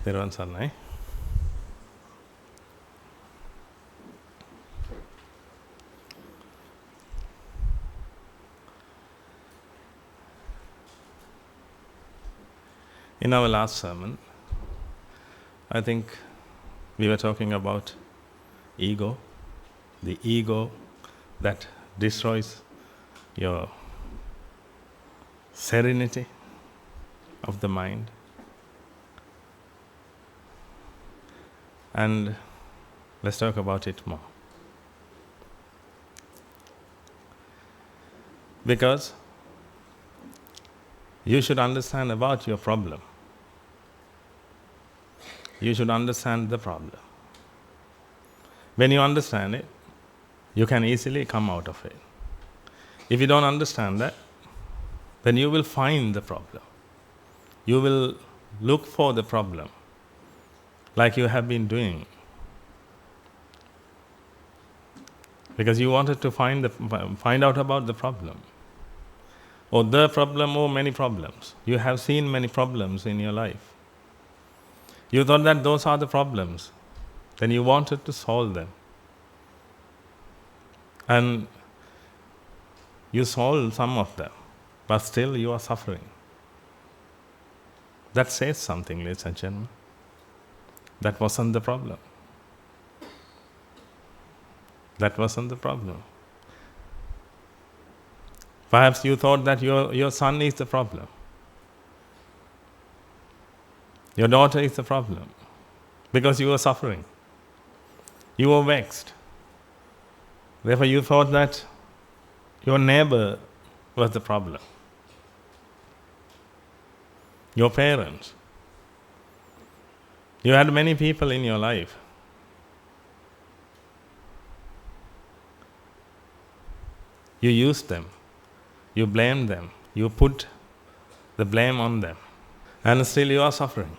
තෙරුවන් සරණයි. In our last sermon, I think we were talking about ego, the ego that destroys your serenity of the mind. And let's talk about it more. Because you should understand about your problem. You should understand the problem. When you understand it, you can easily come out of it. If you don't understand that, then you will find the problem. You will look for the problem, like you have been doing. Because you wanted to find out about the problem. Or the problem, or many problems. You have seen many problems in your life. You thought that those are the problems. Then you wanted to solve them. And you solved some of them, but still you are suffering. That says something, ladies and gentlemen. That wasn't the problem. That wasn't the problem. Perhaps you thought that your son is the problem. Your daughter is the problem. Because you were suffering. You were vexed. Therefore you thought that your neighbor was the problem. Your parents. You had many people in your life. You used them. You blamed them. You put the blame on them. And still you are suffering.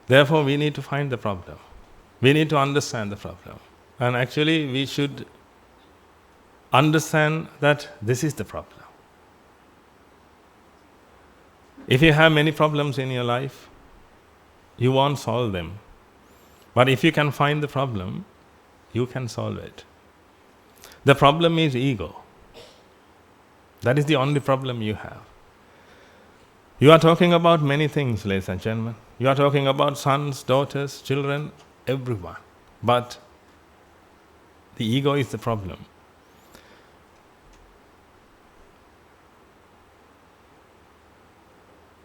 Therefore, we need to find the problem. We need to understand the problem. And actually, we should understand that this is the problem. If you have many problems in your life, you won't solve them. But if you can find the problem, you can solve it. The problem is ego. That is the only problem you have. You are talking about many things, ladies and gentlemen. You are talking about sons, daughters, children, everyone. But the ego is the problem.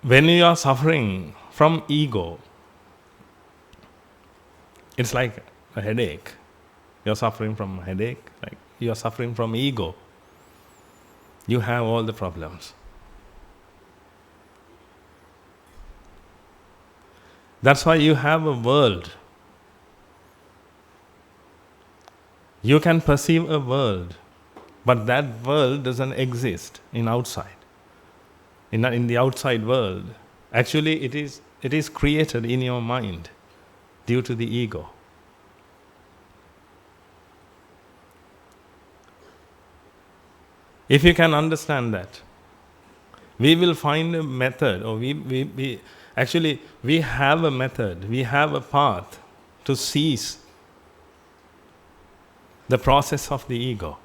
When you are suffering from ego, it's like a headache. You're suffering from a headache, like you're suffering from ego. You have all the problems. That's why you have a world. You can perceive a world, but that world doesn't exist in outside. In the outside world, actually it is created in your mind due to the ego. If you can understand that, we will find a method, or we have a method, we have a path to cease the process of the ego.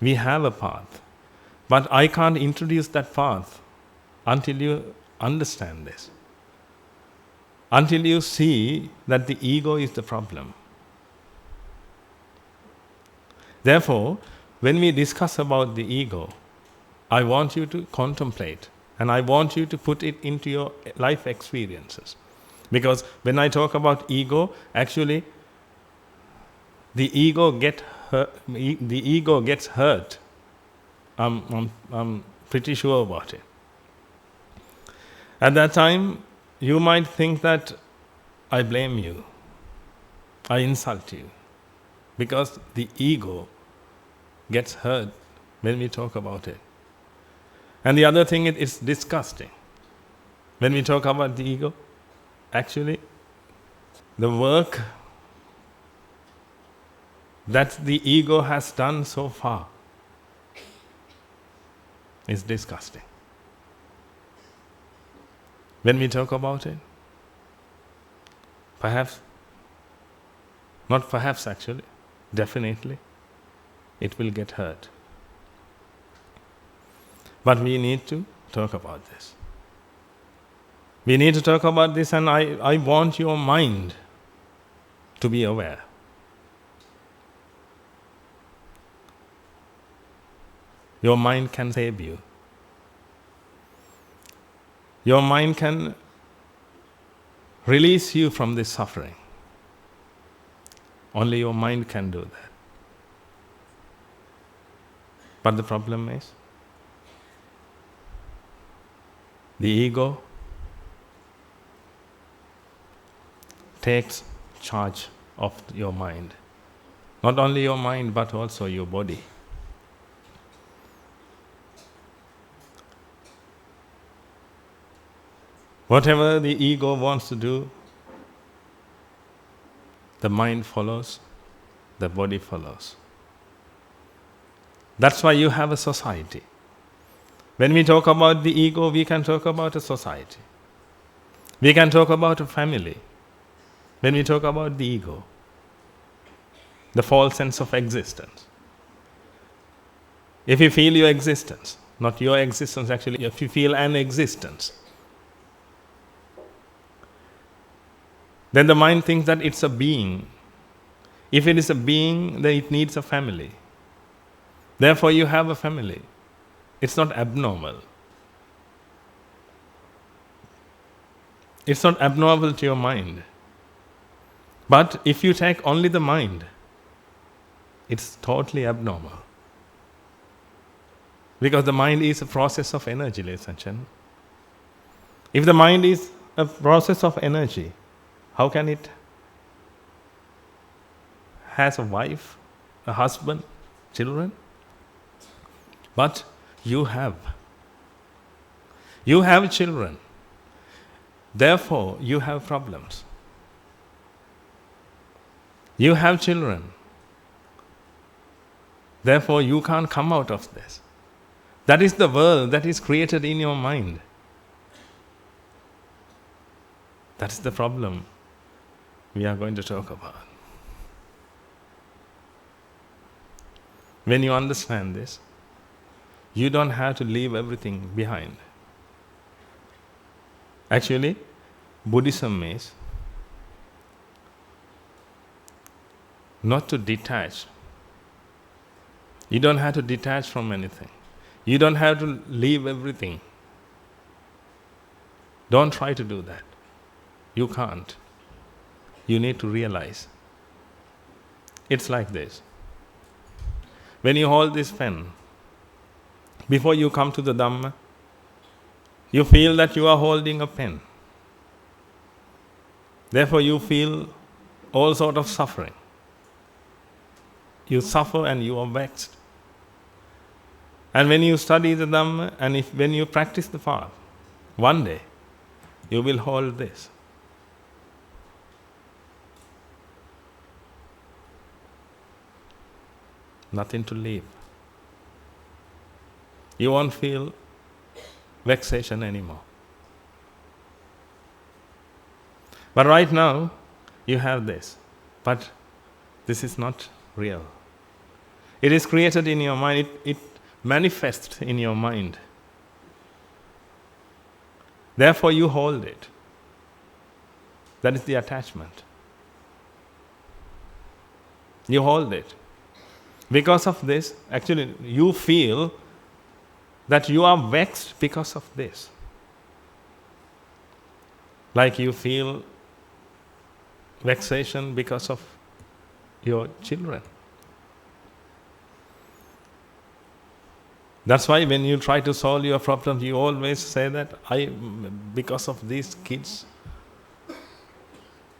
We have a path. But I can't introduce that path until you understand this. Until you see that the ego is the problem. Therefore, when we discuss about the ego, I want you to contemplate and I want you to put it into your life experiences. Because when I talk about ego, actually the ego gets hurt. I'm pretty sure about it. At that time, you might think that I blame you, I insult you, because the ego gets hurt when we talk about it. And the other thing, it's disgusting. When we talk about the ego, actually, the work that the ego has done so far, is disgusting. When we talk about it, perhaps, not perhaps actually, definitely, it will get hurt. But we need to talk about this. We need to talk about this, and I want your mind to be aware. Your mind can save you. Your mind can release you from this suffering. Only your mind can do that. But the problem is, the ego takes charge of your mind. Not only your mind, but also your body. Whatever the ego wants to do, the mind follows, the body follows. That's why you have a society. When we talk about the ego, we can talk about a society. We can talk about a family. When we talk about the ego, the false sense of existence. If you feel your existence, not your existence actually, if you feel an existence, then the mind thinks that it's a being. If it is a being, then it needs a family. Therefore, you have a family. It's not abnormal. It's not abnormal to your mind. But if you take only the mind, it's totally abnormal. Because the mind is a process of energy, ladies and gentlemen. If the mind is a process of energy, how can it has a wife, a husband, children? But you have children. Therefore, you have problems. You have children. Therefore, you can't come out of this. That is the world that is created in your mind. That's the problem we are going to talk about. When you understand this, you don't have to leave everything behind. Actually, Buddhism is not to detach. You don't have to detach from anything. You don't have to leave everything. Don't try to do that. You can't. You need to realize. It's like this. When you hold this pen, before you come to the Dhamma, you feel that you are holding a pen. Therefore, you feel all sort of suffering. You suffer and you are vexed. And when you study the Dhamma and when you practice the path, one day you will hold this. Nothing to leave. You won't feel vexation anymore. But right now, you have this. But this is not real. It is created in your mind. It manifests in your mind. Therefore, you hold it. That is the attachment. You hold it. Because of this, actually, you feel that you are vexed because of this. Like you feel vexation because of your children. That's why when you try to solve your problems, you always say that because of these kids,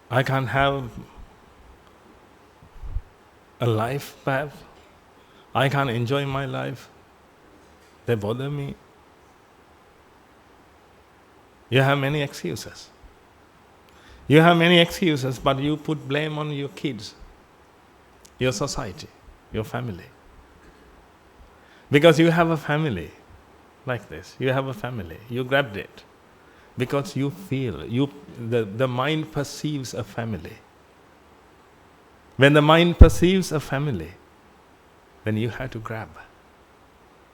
I can't have a life perhaps. I can't enjoy my life. They bother me. You have many excuses. You have many excuses, but you put blame on your kids, your society, your family. Because you have a family. like this. You have a family. You grabbed it because you feel, the mind perceives a family. When the mind perceives a family, then you have to grab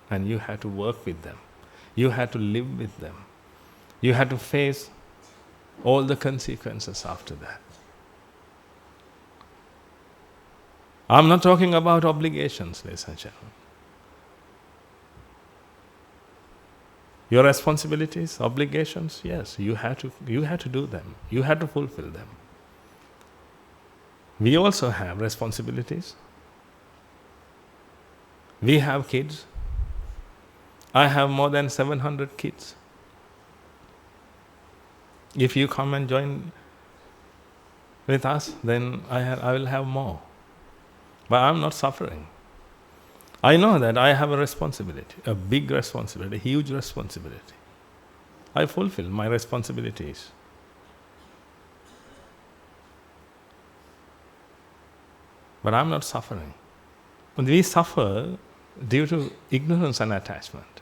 and you have to work with them. You have to live with them. You have to face all the consequences after that. I'm not talking about obligations, ladies and gentlemen. Your responsibilities, obligations, yes, you have to do them. You have to fulfill them. We also have responsibilities. We have kids. I have more than 700 kids. If you come and join with us, then I will have more. But I'm not suffering. I know that I have a responsibility, a big responsibility, a huge responsibility. I fulfill my responsibilities. But I'm not suffering. And we suffer due to ignorance and attachment.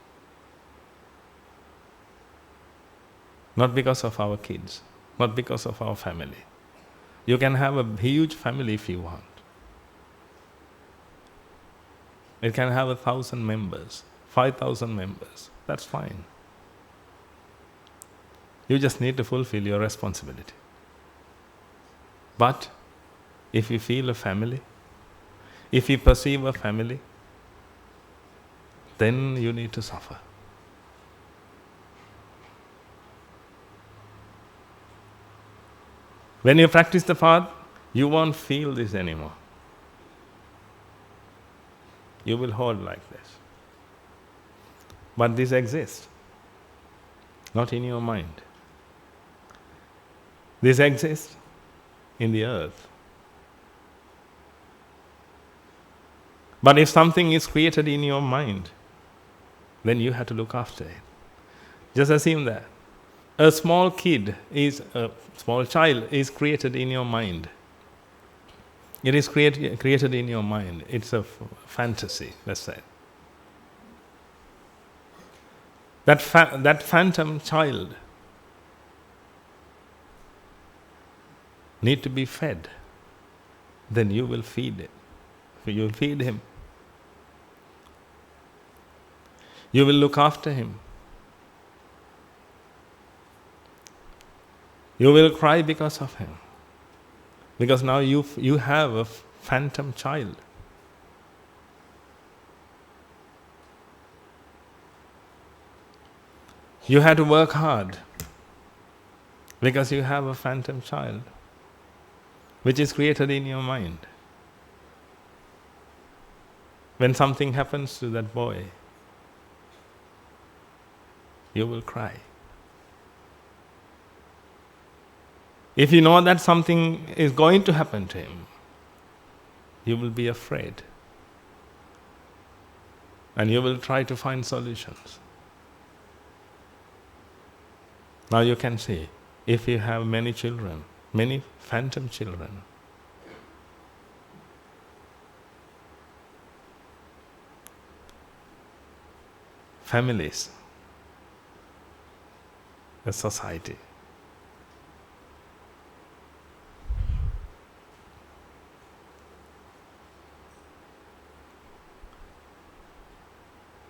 Not because of our kids, not because of our family. You can have a huge family if you want. It can have 1,000 members, 5,000 members. That's fine. You just need to fulfill your responsibility. But if you feel a family, if you perceive a family, then you need to suffer. When you practice the path, you won't feel this anymore. You will hold like this. But this exists, not in your mind. This exists in the earth. But if something is created in your mind, then you have to look after it. Just assume that. A small child is created in your mind. It is created in your mind. It's a fantasy, let's say. That phantom child need to be fed. Then you will feed it. You will feed him. You will look after him. You will cry because of him. Because now you have a phantom child. You had to work hard because you have a phantom child which is created in your mind. When something happens to that boy, you will cry. If you know that something is going to happen to him, you will be afraid. And you will try to find solutions. Now you can see, if you have many children, many phantom children, families, a society,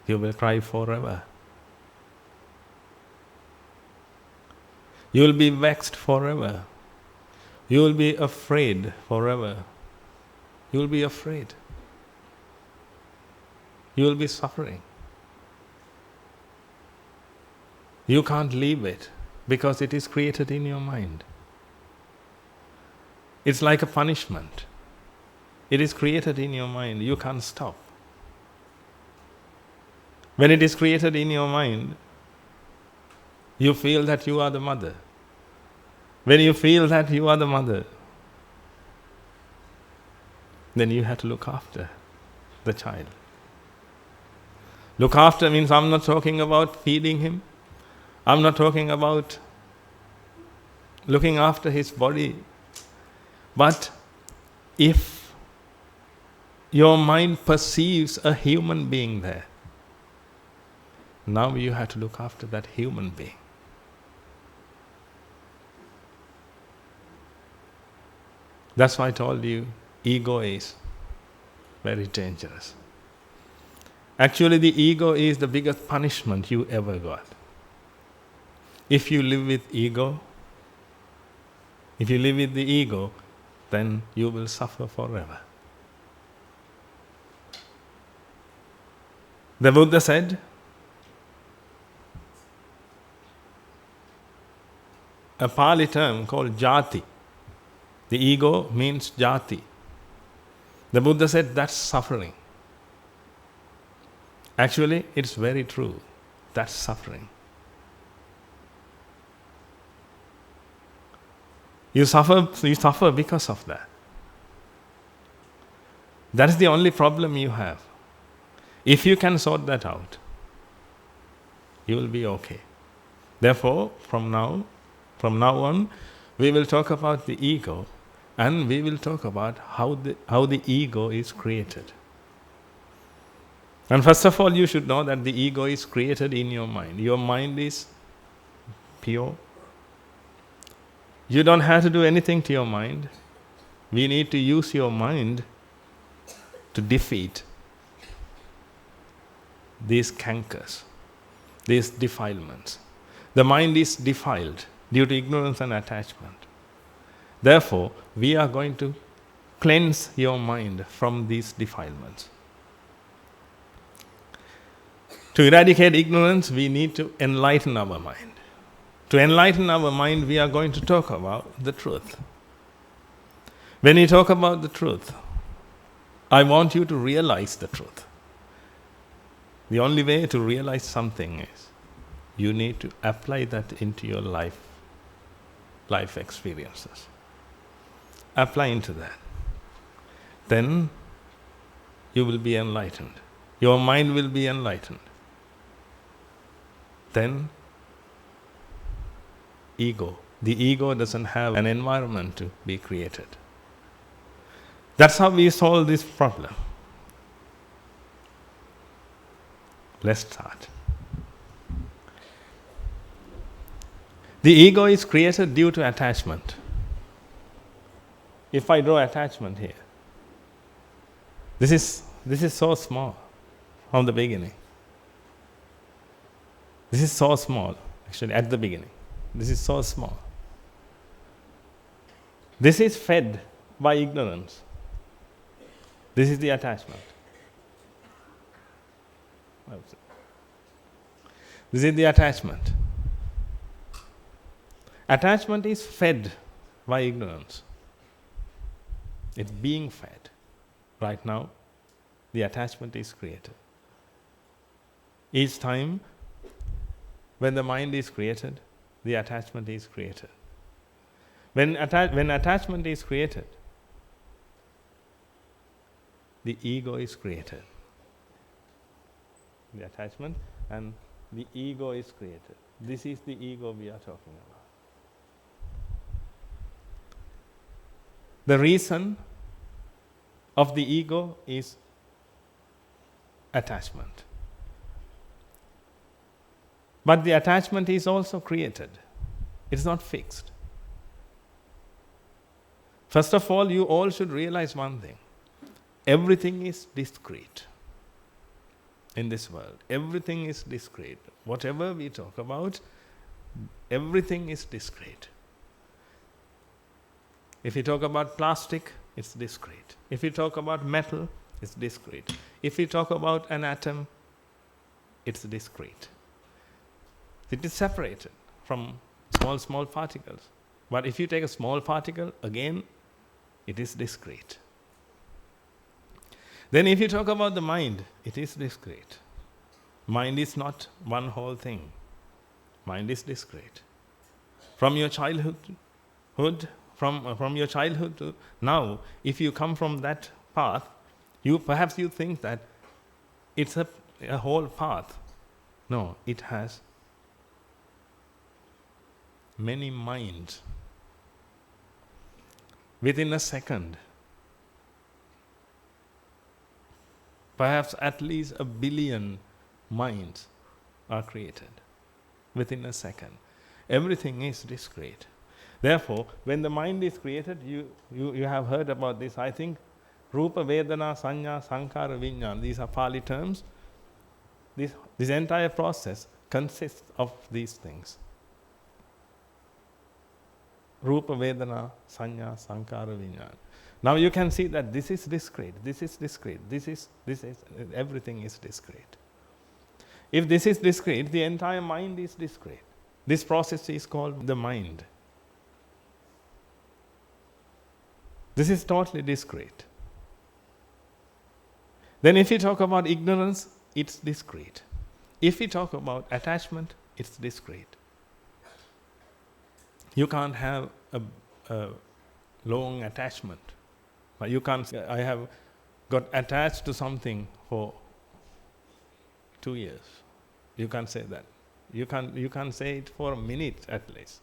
you will cry forever. You will be vexed forever. You will be afraid forever. You will be afraid. You will be suffering. You can't leave it because it is created in your mind. It's like a punishment. It is created in your mind. You can't stop. When it is created in your mind, you feel that you are the mother. When you feel that you are the mother, then you have to look after the child. Look after means I'm not talking about feeding him. I'm not talking about looking after his body. But if your mind perceives a human being there, Now you have to look after that human being. That's why I told you, ego is very dangerous. Actually, the ego is the biggest punishment you ever got. If you live with ego, then you will suffer forever. The Buddha said, a Pali term called jati. The ego means jati. The Buddha said that's suffering. Actually, it's very true. That's suffering. You suffer because of that. That is the only problem you have. If you can sort that out, you will be okay. Therefore, from now on, we will talk about the ego, and we will talk about how the ego is created. And first of all, you should know that the ego is created in your mind. Your mind is pure. You don't have to do anything to your mind. We need to use your mind to defeat these cankers, these defilements. The mind is defiled due to ignorance and attachment. Therefore, we are going to cleanse your mind from these defilements. To eradicate ignorance, we need to enlighten our mind. To enlighten our mind, we are going to talk about the truth. When we talk about the truth, I want you to realize the truth. The only way to realize something is you need to apply that into your life experiences. Apply into that. Then you will be enlightened. Your mind will be enlightened. Then the ego doesn't have an environment to be created. That's how we solve this problem. Let's start. The ego is created due to attachment. If I draw attachment here, this is so small from the beginning. This is so small, actually, at the beginning. This is so small. This is fed by ignorance. This is the attachment. This is the attachment. Attachment is fed by ignorance. It's being fed. Right now, the attachment is created. Each time when the mind is created, the attachment is created. When attachment is created, the ego is created. The attachment and the ego is created. This is the ego we are talking about. The reason of the ego is attachment. But the attachment is also created. It's not fixed. First of all, you all should realize one thing. Everything is discrete in this world. Everything is discrete. Whatever we talk about, everything is discrete. If you talk about plastic, it's discrete. If you talk about metal, it's discrete. If you talk about an atom, it's discrete. It is separated from small particles. But if you take a small particle, again, it is discrete. Then if you talk about the mind, it is discrete. Mind is not one whole thing. Mind is discrete. From your childhood to now, if you come from that path, perhaps you think that it's a whole path. No, it has many minds. Within a second, perhaps at least 1 billion minds are created within a second. Everything is discrete. Therefore, when the mind is created, you have heard about this, I think, Rupa, Vedana, Sanya, Sankara, Vijnana. These are Pali terms. This entire process consists of these things. Rupa, Vedana, Sanya, Sankara, Vijnana. Now you can see that this is discrete, this is discrete, everything is discrete. If this is discrete, the entire mind is discrete. This process is called the mind. This is totally discrete. Then if we talk about ignorance, it's discrete. If we talk about attachment, it's discrete. You can't have a long attachment. You can't say, I have got attached to something for 2 years. You can't say that. You can't say it for a minute at least.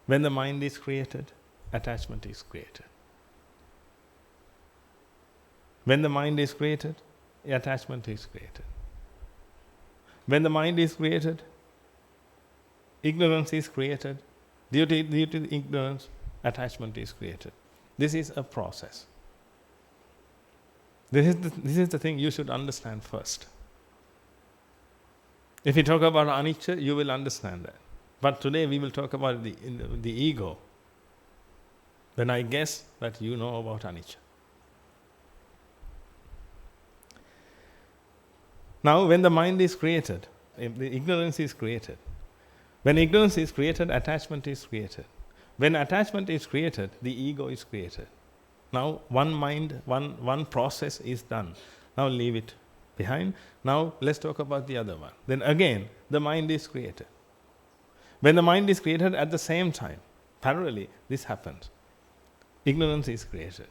When the mind is created, attachment is created. When the mind is created, attachment is created. When the mind is created, ignorance is created. Due to ignorance, attachment is created. This is a process. This is the thing you should understand first. If you talk about anicca, you will understand that. But today we will talk about the ego. Then I guess that you know about anicca. Now, when the mind is created, the ignorance is created. When ignorance is created, attachment is created. When attachment is created, the ego is created. Now, one mind, one process is done. Now, leave it behind. Now, let's talk about the other one. Then again, the mind is created. When the mind is created at the same time, parallelly, this happens. Ignorance is created.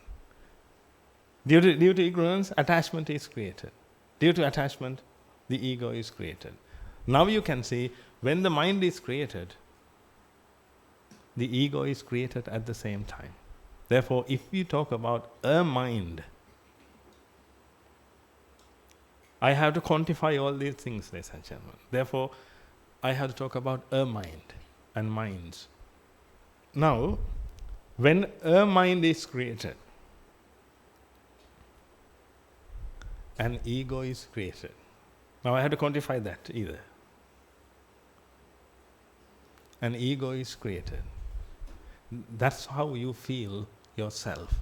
Due to ignorance, attachment is created. Due to attachment, the ego is created. Now you can see, when the mind is created, the ego is created at the same time. Therefore, if we talk about a mind, I have to quantify all these things, ladies and gentlemen. Therefore, I have to talk about a mind and minds. Now, when a mind is created, an ego is created. Now I have to quantify that either. An ego is created. That's how you feel yourself.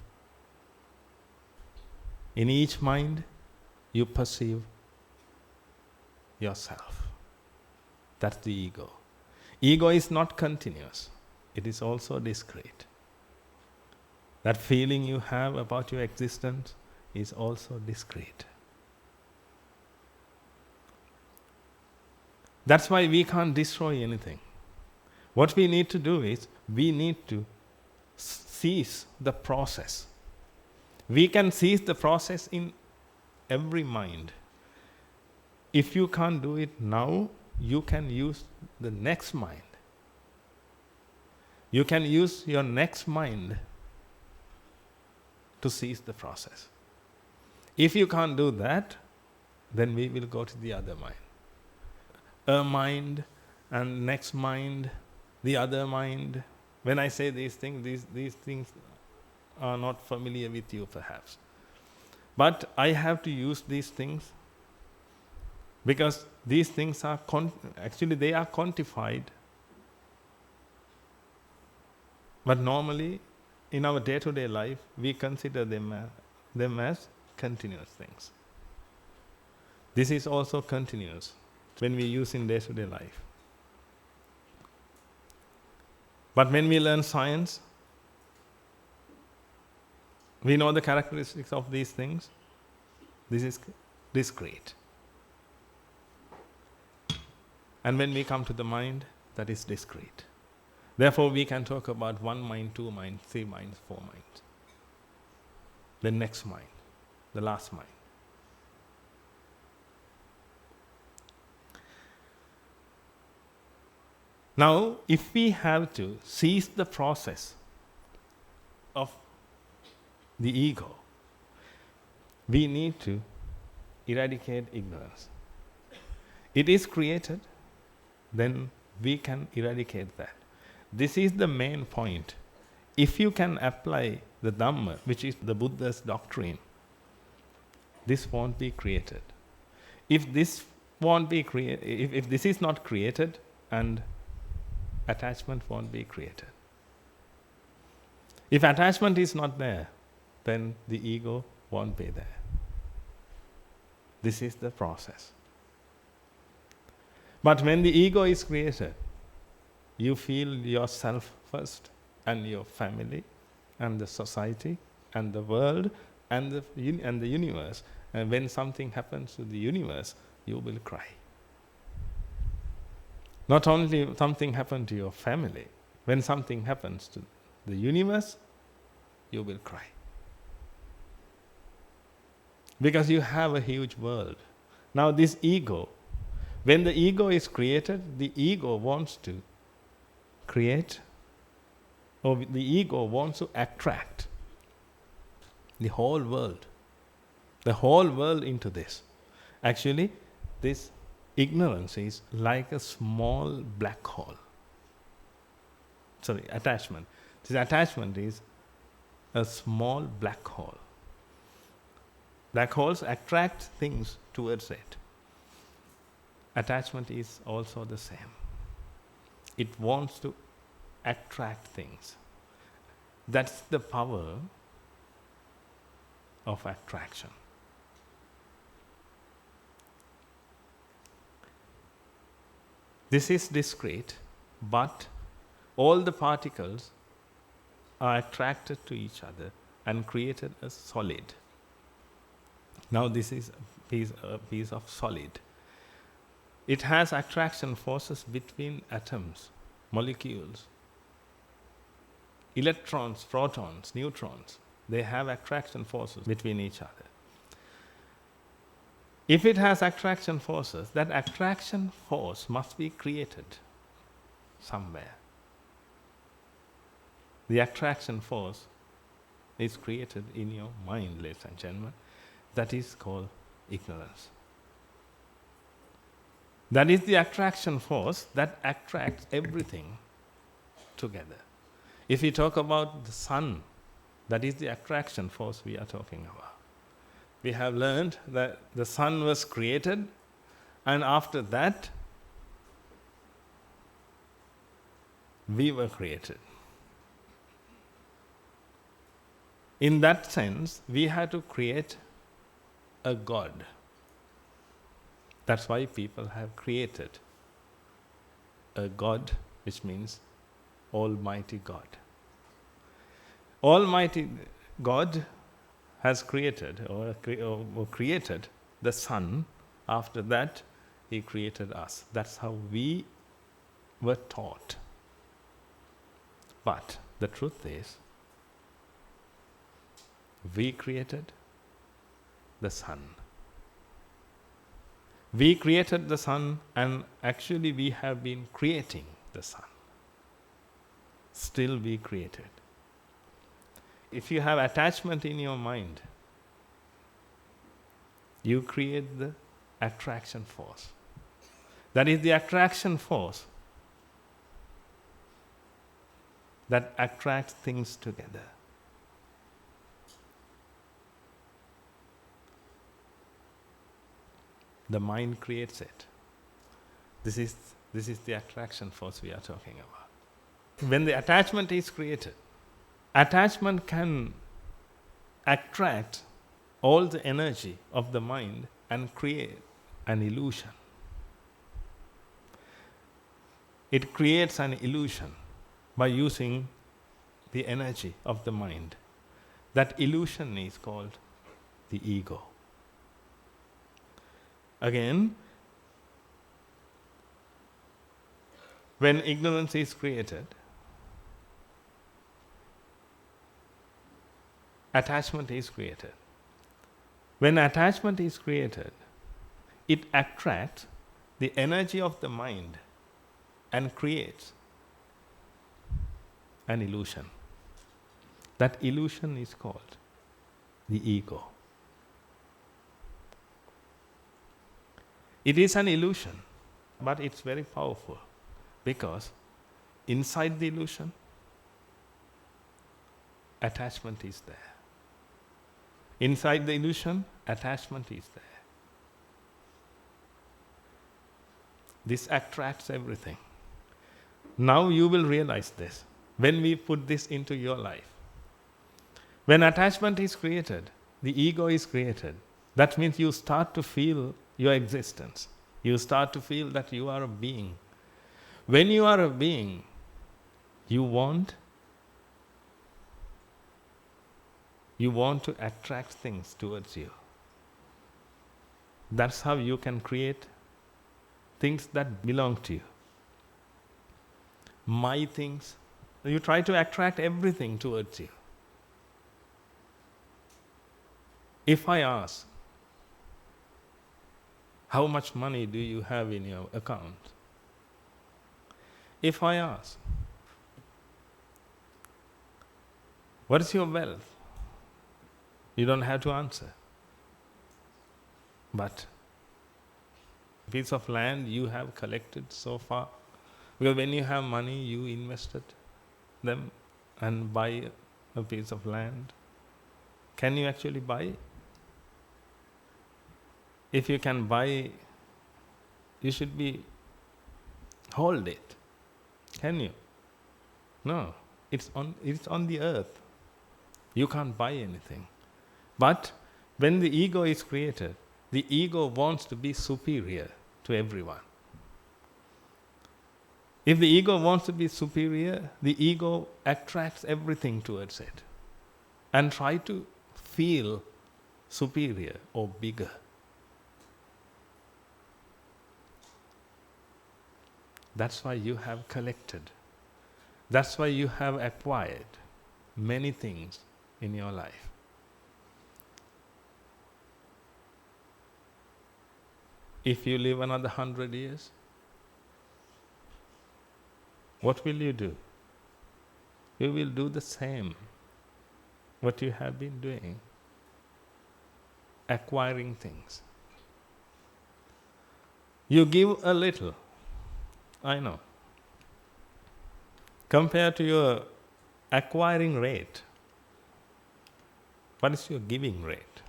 In each mind, you perceive yourself. That's the ego. Ego is not continuous. It is also discrete. That feeling you have about your existence is also discrete. That's why we can't destroy anything. What we need to do is, we need to cease the process. We can cease the process in every mind. If you can't do it now, you can use the next mind. You can use your next mind to cease the process. If you can't do that, then we will go to the other mind. A mind, and next mind, the other mind. When I say these things, these things are not familiar with you perhaps. But I have to use these things because these things are actually they are quantified. But normally, in our day-to-day life, we consider them as continuous things. This is also continuous when we use in day-to-day life. But when we learn science, we know the characteristics of these things. This is discrete. And when we come to the mind, that is discrete. Therefore, we can talk about one mind, two minds, 3 minds, 4 minds. The next mind, the last mind. Now, if we have to cease the process of the ego, we need to eradicate ignorance. It is created, then we can eradicate that. This is the main point. If you can apply the Dhamma, which is the Buddha's doctrine, this won't be created. If this won't be if this is not created, and attachment won't be created. If attachment is not there, then the ego won't be there. This is the process. But when the ego is created, you feel yourself first, and your family, and the society, and the world, and the universe. And when something happens to the universe, you will cry. Not only something happened to your family, when something happens to the universe, you will cry. Because you have a huge world. Now this ego, when the ego is created, the ego wants to create, or the ego wants to attract the whole world into this. Actually, this ignorance is like a small black hole. Attachment. This attachment is a small black hole. Black holes attract things towards it. Attachment is also the same. It wants to attract things. That's the power of attraction. This is discrete, but all the particles are attracted to each other and created a solid. Now this is a piece of solid. It has attraction forces between atoms, molecules, electrons, protons, neutrons. They have attraction forces between each other. If it has attraction forces, that attraction force must be created somewhere. The attraction force is created in your mind, ladies and gentlemen. That is called ignorance. That is the attraction force that attracts everything together. If we talk about the sun, that is the attraction force we are talking about. We have learned that the sun was created, and after that, we were created. In that sense, we had to create a God. That's why people have created a God, which means Almighty God. Almighty God has created or created the sun. After that, He created us. That's how we were taught. But the truth is, we created the sun. We created the sun, and actually we have been creating the sun. Still we created. If you have attachment in your mind, you create the attraction force. That is the attraction force that attracts things together. The mind creates it. This is the attraction force we are talking about. When the attachment is created, attachment can attract all the energy of the mind and create an illusion. It creates an illusion by using the energy of the mind. That illusion is called the ego. Again, when ignorance is created, attachment is created. When attachment is created, it attracts the energy of the mind and creates an illusion. That illusion is called the ego. It is an illusion, but it's very powerful because inside the illusion, attachment is there. Inside the illusion, attachment is there. This attracts everything. Now you will realize this when we put this into your life. When attachment is created, the ego is created. That means you start to feel your existence. You start to feel that you are a being. When you are a being, you want to attract things towards you. That's how you can create things that belong to you. My things. You try to attract everything towards you. If I ask, how much money do you have in your account? If I ask, what is your wealth? You don't have to answer. But piece of land you have collected so far, because when you have money, you invested them and buy a piece of land. Can you actually buy? If you can buy, you should hold it. Can you? No. It's on the earth. You can't buy anything. But when the ego is created, the ego wants to be superior to everyone. If the ego wants to be superior, the ego attracts everything towards it and try to feel superior or bigger. That's why you have collected. That's why you have acquired many things in your life. If you live another 100 years, what will you do? You will do the same, what you have been doing, acquiring things. You give a little, I know. Compared to your acquiring rate, what is your giving rate?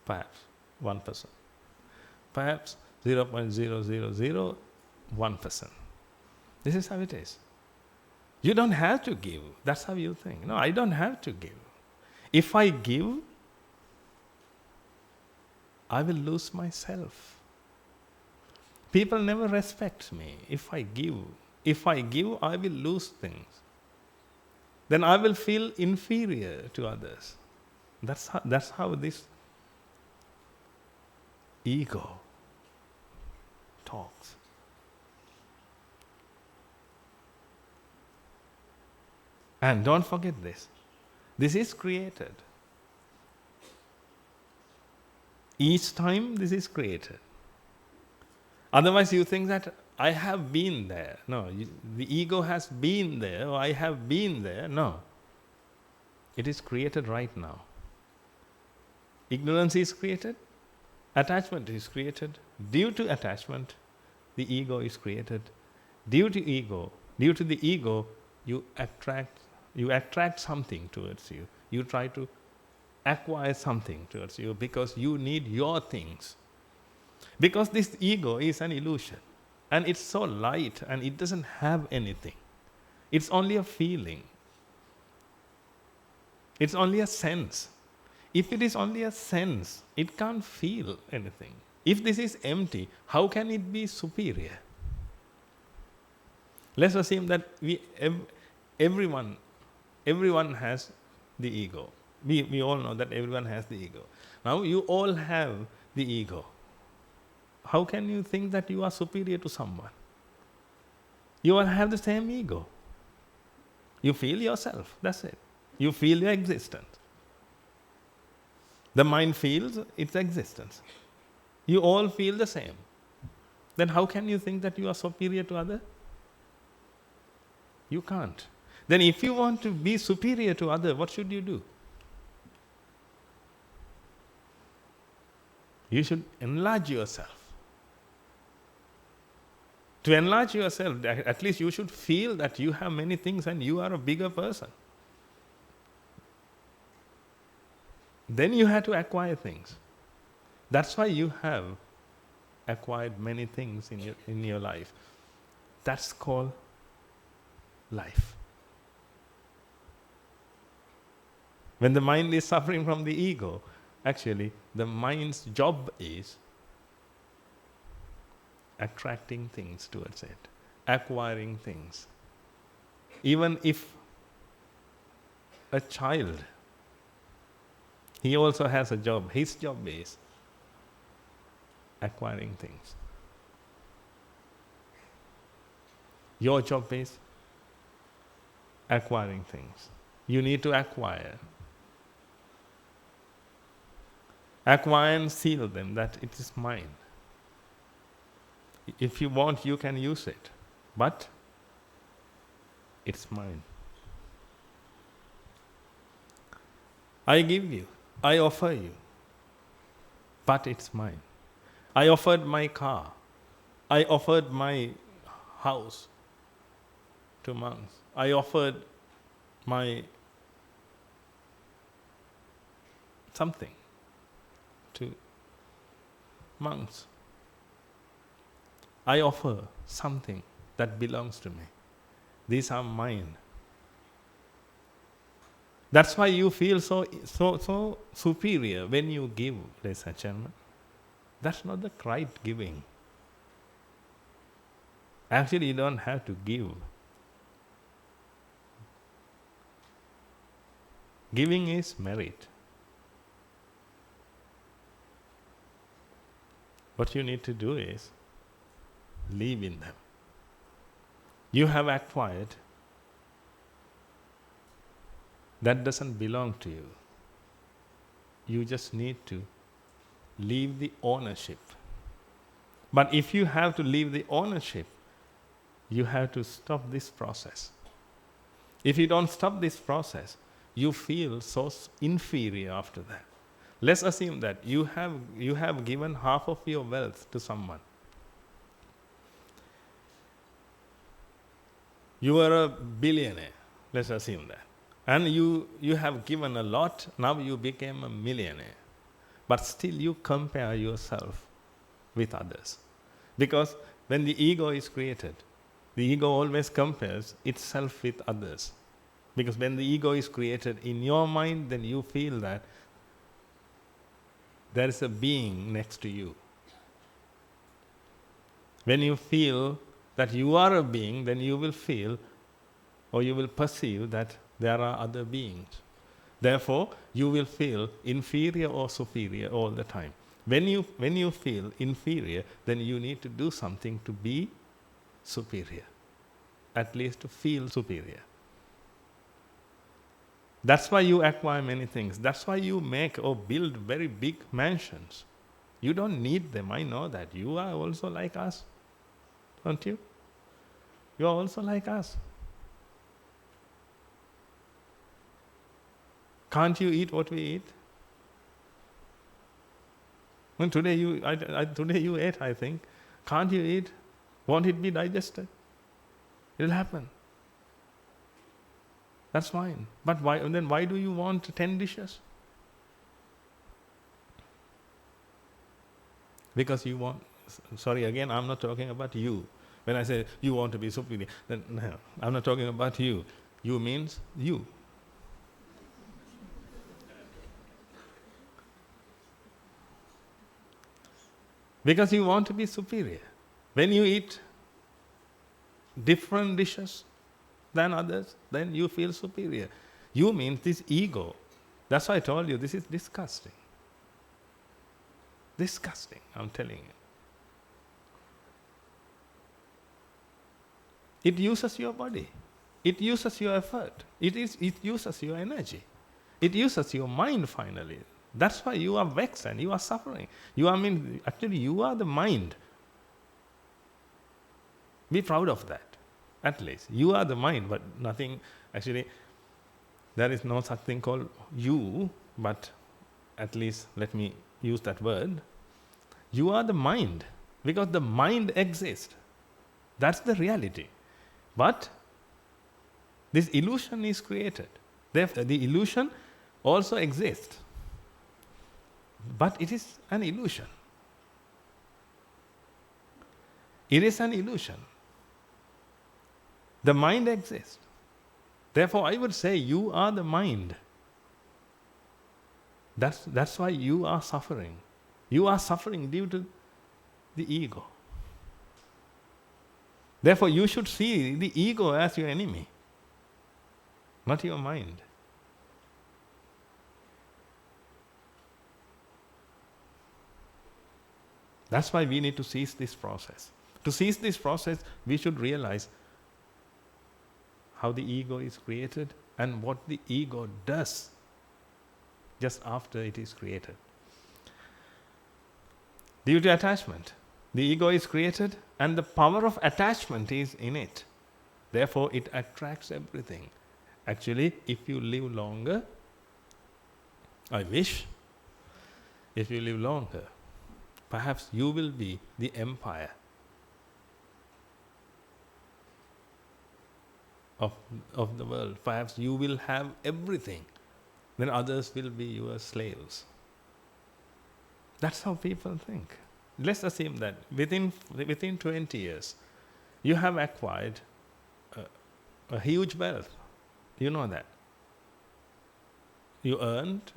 Perhaps 1%. Perhaps 0.0001%. This is how it is. You don't have to give. That's how you think. No, I don't have to give. If I give, I will lose myself. People never respect me if I give. If I give, I will lose things. Then I will feel inferior to others. That's how this ego talks. And don't forget this. This is created. Each time this is created. Otherwise you think that I have been there. No, the ego has been there, or I have been there. No. It is created right now. Ignorance is created. Attachment is created. Due to attachment, the ego is created. Due to the ego, you attract something towards you. You try to acquire something towards you because you need your things. Because this ego is an illusion. And it's so light and it doesn't have anything. It's only a feeling. It's only a sense. If it is only a sense, it can't feel anything. If this is empty, how can it be superior? Let's assume that everyone has the ego. We all know that everyone has the ego. Now you all have the ego. How can you think that you are superior to someone? You all have the same ego. You feel yourself, that's it. You feel your existence. The mind feels its existence. You all feel the same. Then how can you think that you are superior to others? You can't. Then if you want to be superior to others, what should you do? You should enlarge yourself. To enlarge yourself, at least you should feel that you have many things and you are a bigger person. Then you have to acquire things. That's why you have acquired many things in your life. That's called life. When the mind is suffering from the ego, actually the mind's job is attracting things towards it, acquiring things. Even if a child, he also has a job. His job is acquiring things. Your job is acquiring things. You need to acquire. Acquire and seal them, that it is mine. If you want, you can use it, but it's mine. I give you, I offer you, but it's mine. I offered my car, I offered my house to monks. I offered my something to monks. I offer something that belongs to me. These are mine. That's why you feel so superior when you give, ladies and gentlemen. That's not the right giving. Actually, you don't have to give. Giving is merit. What you need to do is live in them. You have acquired. That doesn't belong to you. You just need to leave the ownership. But if you have to leave the ownership, you have to stop this process. If you don't stop this process, you feel so inferior after that. Let's assume that you have given half of your wealth to someone. You are a billionaire, let's assume that. And you have given a lot, now you became a millionaire. But still you compare yourself with others. Because when the ego is created, the ego always compares itself with others. Because when the ego is created in your mind, then you feel that there is a being next to you. When you feel that you are a being, then you will feel or you will perceive that there are other beings. Therefore, you will feel inferior or superior all the time. When you feel inferior, then you need to do something to be superior, at least to feel superior. That's why you acquire many things. That's why you make or build very big mansions. You don't need them, I know that. You are also like us, don't you? You are also like us. Can't you eat what we eat? When today you ate, I think. Can't you eat? Won't it be digested? It will happen. That's fine. But why do you want 10 dishes? Because you want, sorry again, I'm not talking about you. When I say you want to be superior, then no, I'm not talking about you. You means you. Because you want to be superior. When you eat different dishes than others, then you feel superior. You mean this ego. That's why I told you this is disgusting. Disgusting, I'm telling you. It uses your body. It uses your effort. It uses your energy. It uses your mind finally. That's why you are vexed and you are suffering. Actually you are the mind. Be proud of that. At least. You are the mind, but nothing, actually, there is no such thing called you, but at least let me use that word. You are the mind, because the mind exists. That's the reality. But this illusion is created. Therefore, the illusion also exists. But it is an illusion. It is an illusion. The mind exists. Therefore, I would say you are the mind. That's why you are suffering. You are suffering due to the ego. Therefore, you should see the ego as your enemy, not your mind. That's why we need to cease this process. To cease this process, we should realize how the ego is created and what the ego does just after it is created. Due to attachment, the ego is created and the power of attachment is in it. Therefore, it attracts everything. Actually, if you live longer, I wish, if you live longer, perhaps you will be the empire of the world. Perhaps you will have everything. Then others will be your slaves. That's how people think. Let's assume that within 20 years, you have acquired a huge wealth. You know that. You earned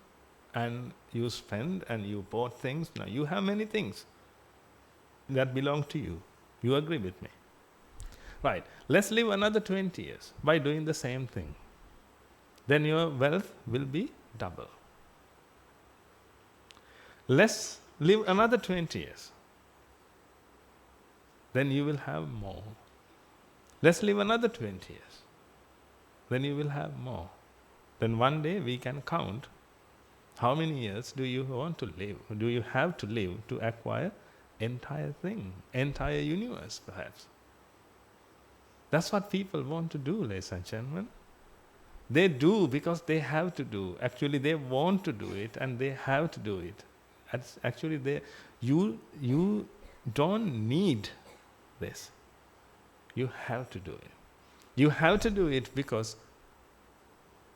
and you spent and you bought things. Now you have many things that belong to you. You agree with me? Right. Let's live another 20 years by doing the same thing. Then your wealth will be double. Let's live another 20 years. Then you will have more. Let's live another 20 years. Then you will have more. Then one day we can count how many years do you want to live? Do you have to live to acquire entire thing, entire universe perhaps? That's what people want to do, ladies and gentlemen. They do because they have to do. Actually, they want to do it and they have to do it. Actually, you don't need this. You have to do it. You have to do it because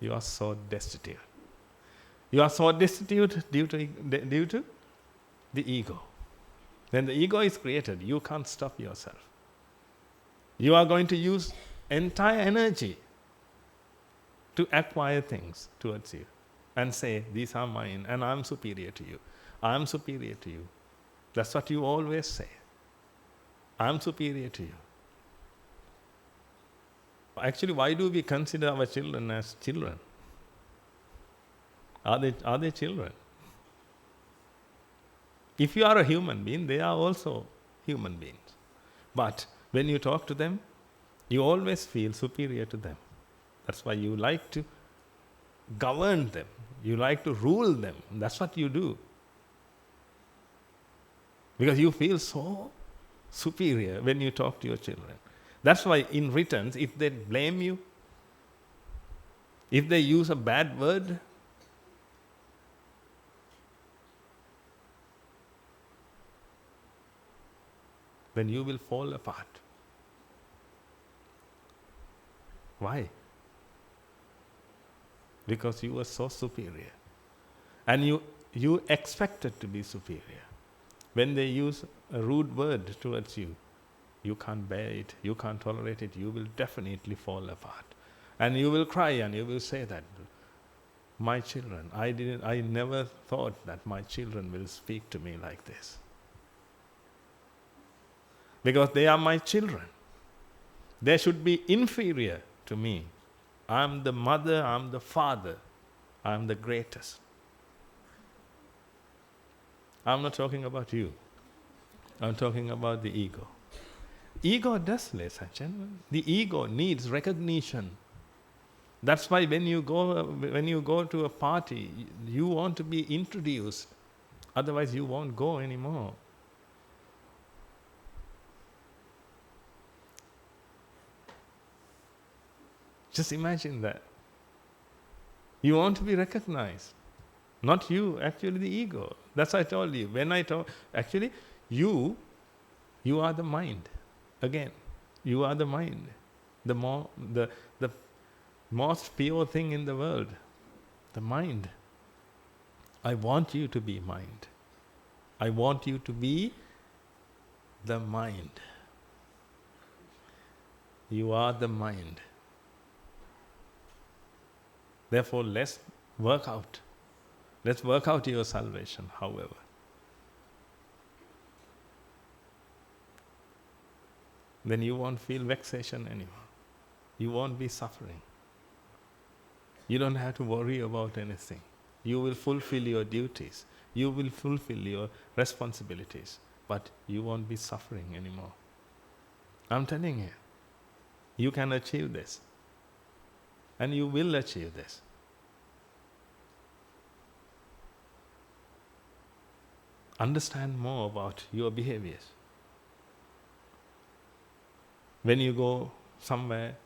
you are so destitute. You are so destitute due to the ego. When the ego is created, you can't stop yourself. You are going to use entire energy to acquire things towards you and say, these are mine and I'm superior to you. I'm superior to you. That's what you always say. I'm superior to you. Actually, why do we consider our children as children? Are they children? If you are a human being, they are also human beings. But when you talk to them, you always feel superior to them. That's why you like to govern them. You like to rule them. That's what you do. Because you feel so superior when you talk to your children. That's why in return, if they blame you, if they use a bad word, then you will fall apart. Why? Because you were so superior. And you expected to be superior. When they use a rude word towards you, you can't bear it, you can't tolerate it, you will definitely fall apart. And you will cry and you will say that, my children, I never thought that my children will speak to me like this. Because they are my children. They should be inferior to me. I'm the mother, I'm the father, I'm the greatest. I'm not talking about you. I'm talking about the ego. Ego does, ladies and gentlemen. The ego needs recognition. That's why when you go to a party, you want to be introduced. Otherwise, you won't go anymore. Just imagine that. You want to be recognized. Not you, actually the ego. That's what I told you. When I told, actually, you are the mind. Again, you are the mind. The most pure thing in the world, the mind. I want you to be mind. I want you to be the mind. You are the mind. Therefore, let's work out. Let's work out your salvation, however. Then you won't feel vexation anymore. You won't be suffering. You don't have to worry about anything. You will fulfill your duties. You will fulfill your responsibilities. But you won't be suffering anymore. I'm telling you, you can achieve this. And you will achieve this. Understand more about your behaviors. When you go somewhere,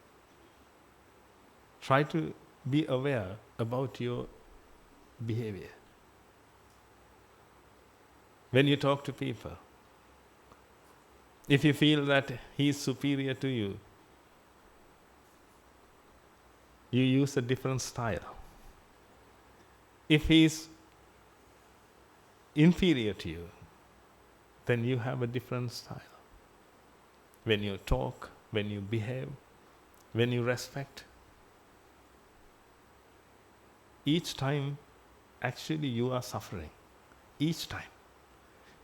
try to be aware about your behavior. When you talk to people, if you feel that he is superior to you, you use a different style. If he is inferior to you, then you have a different style. When you talk, when you behave, when you respect, each time actually you are suffering. Each time.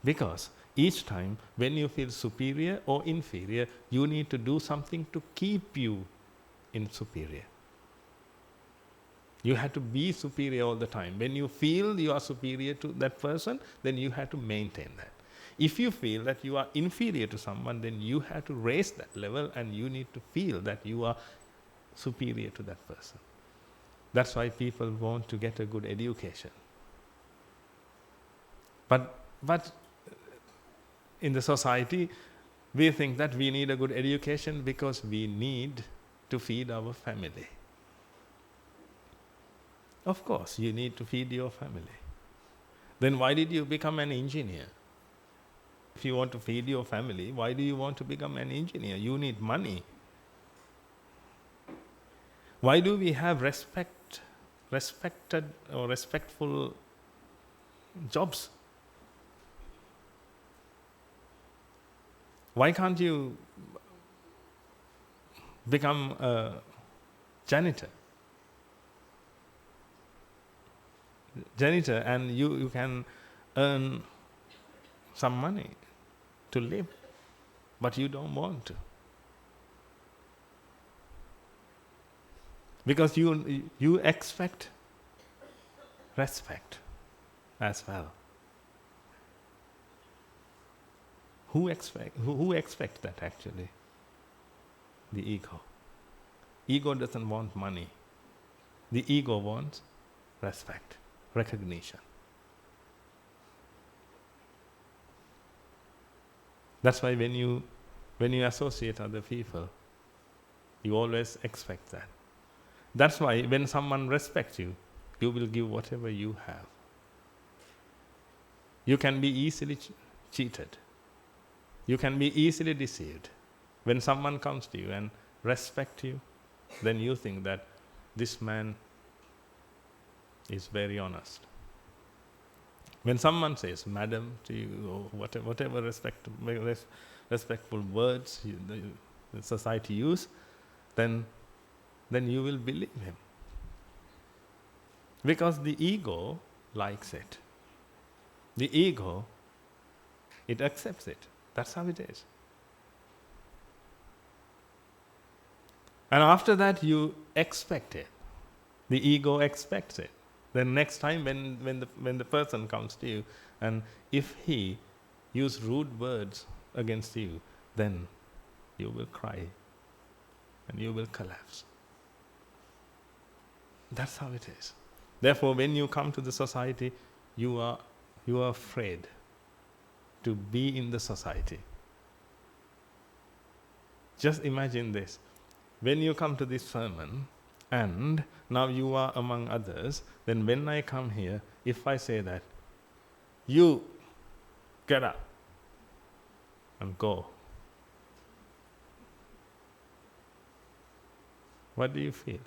Because each time when you feel superior or inferior, you need to do something to keep you in superior. You have to be superior all the time. When you feel you are superior to that person, then you have to maintain that. If you feel that you are inferior to someone, then you have to raise that level and you need to feel that you are superior to that person. That's why people want to get a good education. But in the society, we think that we need a good education because we need to feed our family. Of course, you need to feed your family. Then why did you become an engineer? If you want to feed your family, why do you want to become an engineer? You need money. Why do we have respected or respectful jobs? Why can't you become a janitor? And you can earn some money to live, but you don't want to. Because you expect respect as well. Who expect that actually? The ego. Ego doesn't want money. The ego wants respect, recognition. That's why when you associate other people, you always expect that. That's why when someone respects you, you will give whatever you have. You can be easily cheated. You can be easily deceived. When someone comes to you and respects you, then you think that this man is very honest. When someone says madam to you, or whatever respectful words the society use, then you will believe him. Because the ego likes it. The ego, it accepts it. That's how it is. And after that you expect it. The ego expects it. Then next time when the person comes to you, and if he use rude words against you, then you will cry and you will collapse. That's how it is. Therefore, when you come to the society, you are afraid to be in the society. Just imagine this. When you come to this sermon, And now you are among others, then when I come here, if I say that, you get up and go, what do you feel?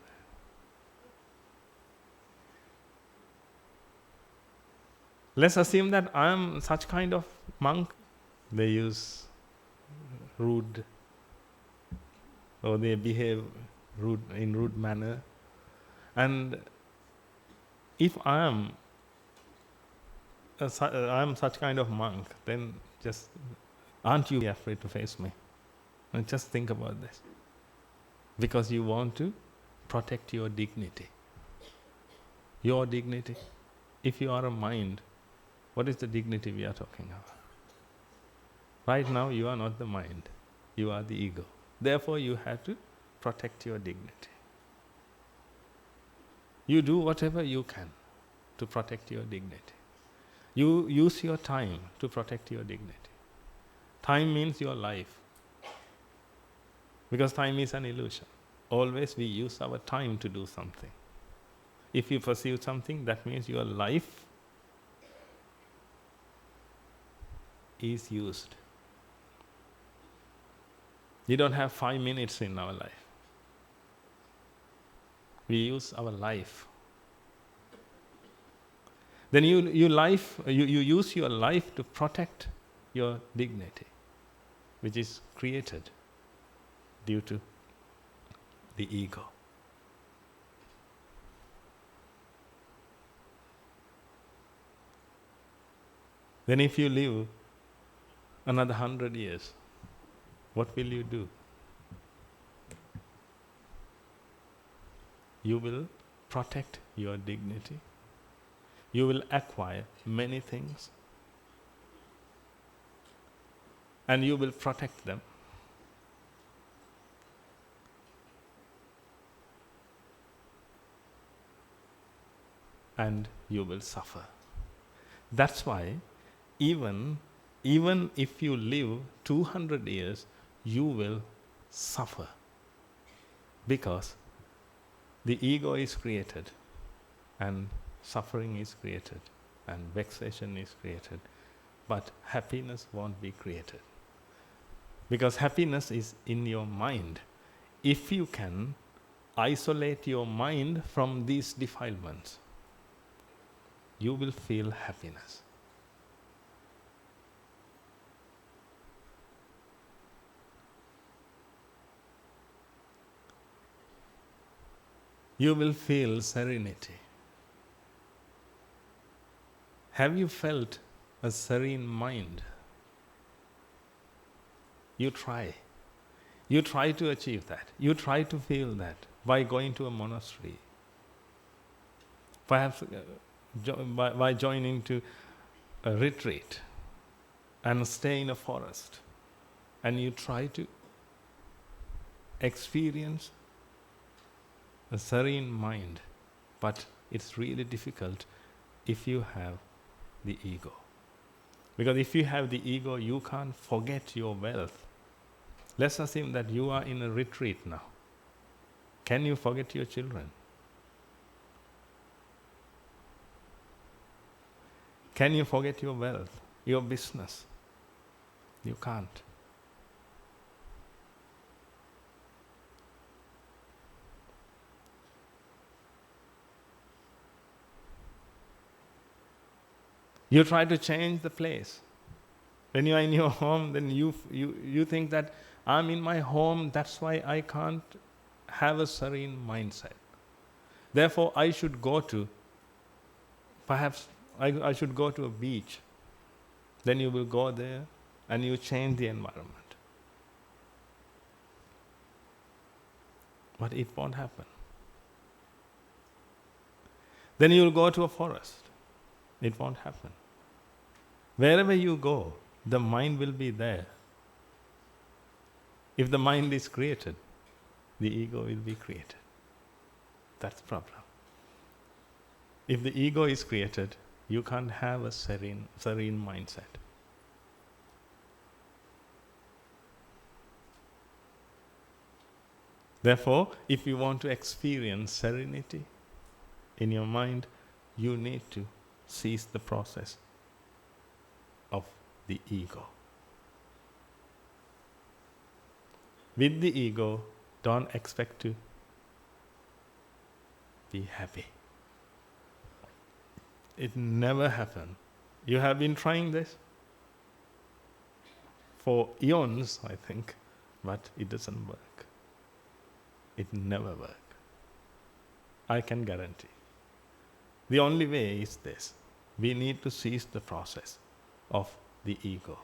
Let's assume that I am such kind of monk. They use rude, or they behave in rude manner. And if I am such kind of monk, then just aren't you afraid to face me? And just think about this. Because you want to protect your dignity. Your dignity. If you are a mind, what is the dignity we are talking about? Right now you are not the mind. You are the ego. Therefore you have to protect your dignity. You do whatever you can to protect your dignity. You use your time to protect your dignity. Time means your life. Because time is an illusion. Always we use our time to do something. If you perceive something, that means your life is used. You don't have 5 minutes in our life. We use our life. Then you use your life to protect your dignity, which is created due to the ego. Then if you live another 100 years, what will you do? You will protect your dignity. You will acquire many things. And you will protect them. And you will suffer. That's why even if you live 200 years, you will suffer. Because the ego is created, and suffering is created, and vexation is created, but happiness won't be created. Because happiness is in your mind. If you can isolate your mind from these defilements, you will feel happiness. You will feel serenity. Have you felt a serene mind? You try. You try to achieve that. You try to feel that by going to a monastery. Perhaps by joining to a retreat and stay in a forest. And you try to experience a serene mind. But it's really difficult if you have the ego. Because if you have the ego, you can't forget your wealth. Let's assume that you are in a retreat now. Can you forget your children? Can you forget your wealth, your business? You can't. You try to change the place. When you are in your home, then you think that I'm in my home, that's why I can't have a serene mindset. Therefore, I should go to, perhaps I should go to a beach. Then you will go there and you change the environment. But it won't happen. Then you will go to a forest. It won't happen. Wherever you go, the mind will be there. If the mind is created, the ego will be created. That's the problem. If the ego is created, you can't have a serene mindset. Therefore, if you want to experience serenity in your mind, you need to cease the process of the ego. With the ego, don't expect to be happy. It never happened. You have been trying this for eons, I think, but it doesn't work. It never works. I can guarantee. The only way is this. We need to cease the process of the ego.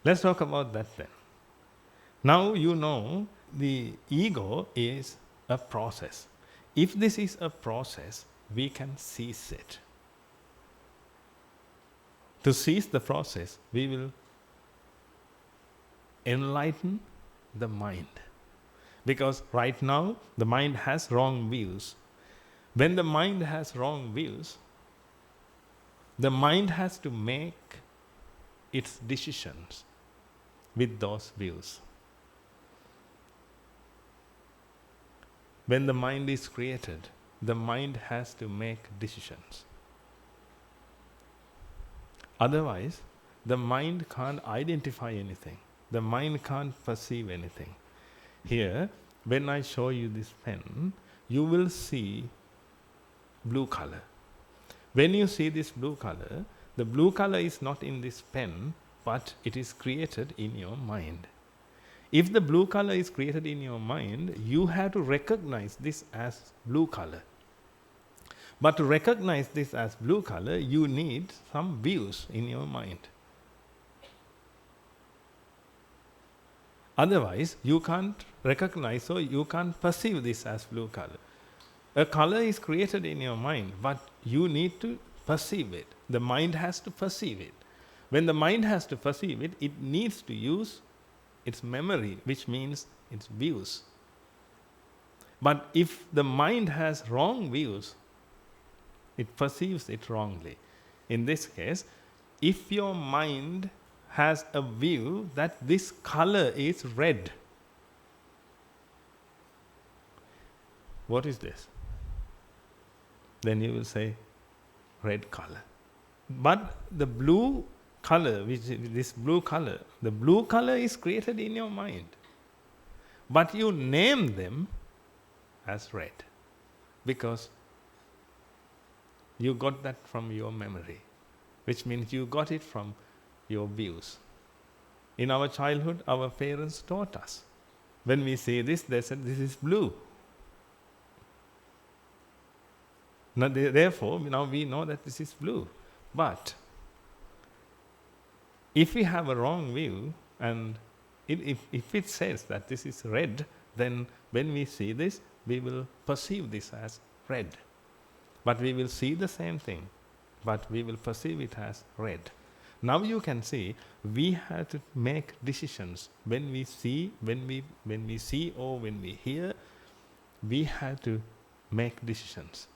Let's talk about that then. Now you know the ego is a process. If this is a process, we can cease it. To cease the process, we will enlighten the mind. Because right now, the mind has wrong views. When the mind has wrong views, the mind has to make its decisions with those views. When the mind is created, the mind has to make decisions. Otherwise, the mind can't identify anything. The mind can't perceive anything. Here, when I show you this pen, you will see blue color. When you see this blue color, the blue color is not in this pen, but it is created in your mind. If the blue color is created in your mind, you have to recognize this as blue color. But to recognize this as blue color, you need some views in your mind. Otherwise, you can't recognize or you can't perceive this as blue color. A color is created in your mind, but you need to perceive it. The mind has to perceive it. When the mind has to perceive it, it needs to use its memory, which means its views. But if the mind has wrong views, it perceives it wrongly. In this case, if your mind has a view that this color is red, what is this? Then you will say red color. But the blue color, which is this blue color, the blue color is created in your mind. But you name them as red because you got that from your memory, which means you got it from your views. In our childhood, our parents taught us. When we say this, they said this is blue. Now, therefore, now we know that this is blue. But if we have a wrong view, and if it says that this is red, then when we see this, we will perceive this as red. But we will see the same thing, but we will perceive it as red. Now you can see we have to make decisions when we see, when we see or when we hear. We have to make decisions.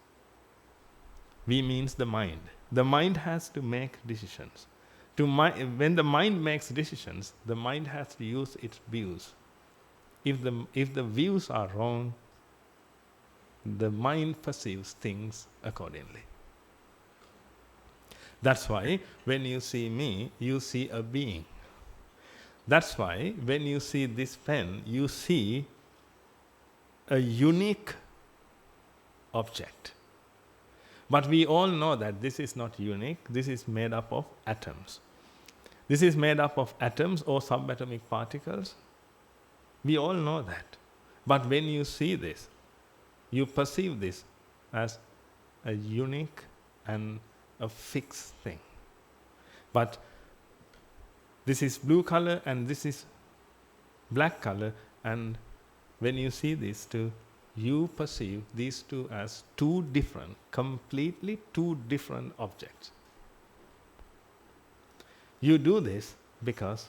We means the mind. The mind has to make decisions. When the mind makes decisions, the mind has to use its views. If the views are wrong, the mind perceives things accordingly. That's why when you see me, you see a being. That's why when you see this pen, you see a unique object. But we all know that this is not unique. This is made up of atoms. This is made up of atoms or subatomic particles. We all know that. But when you see this, you perceive this as a unique and a fixed thing. But this is blue color and this is black color, and when you see these two, you perceive these two as completely two different objects. You do this because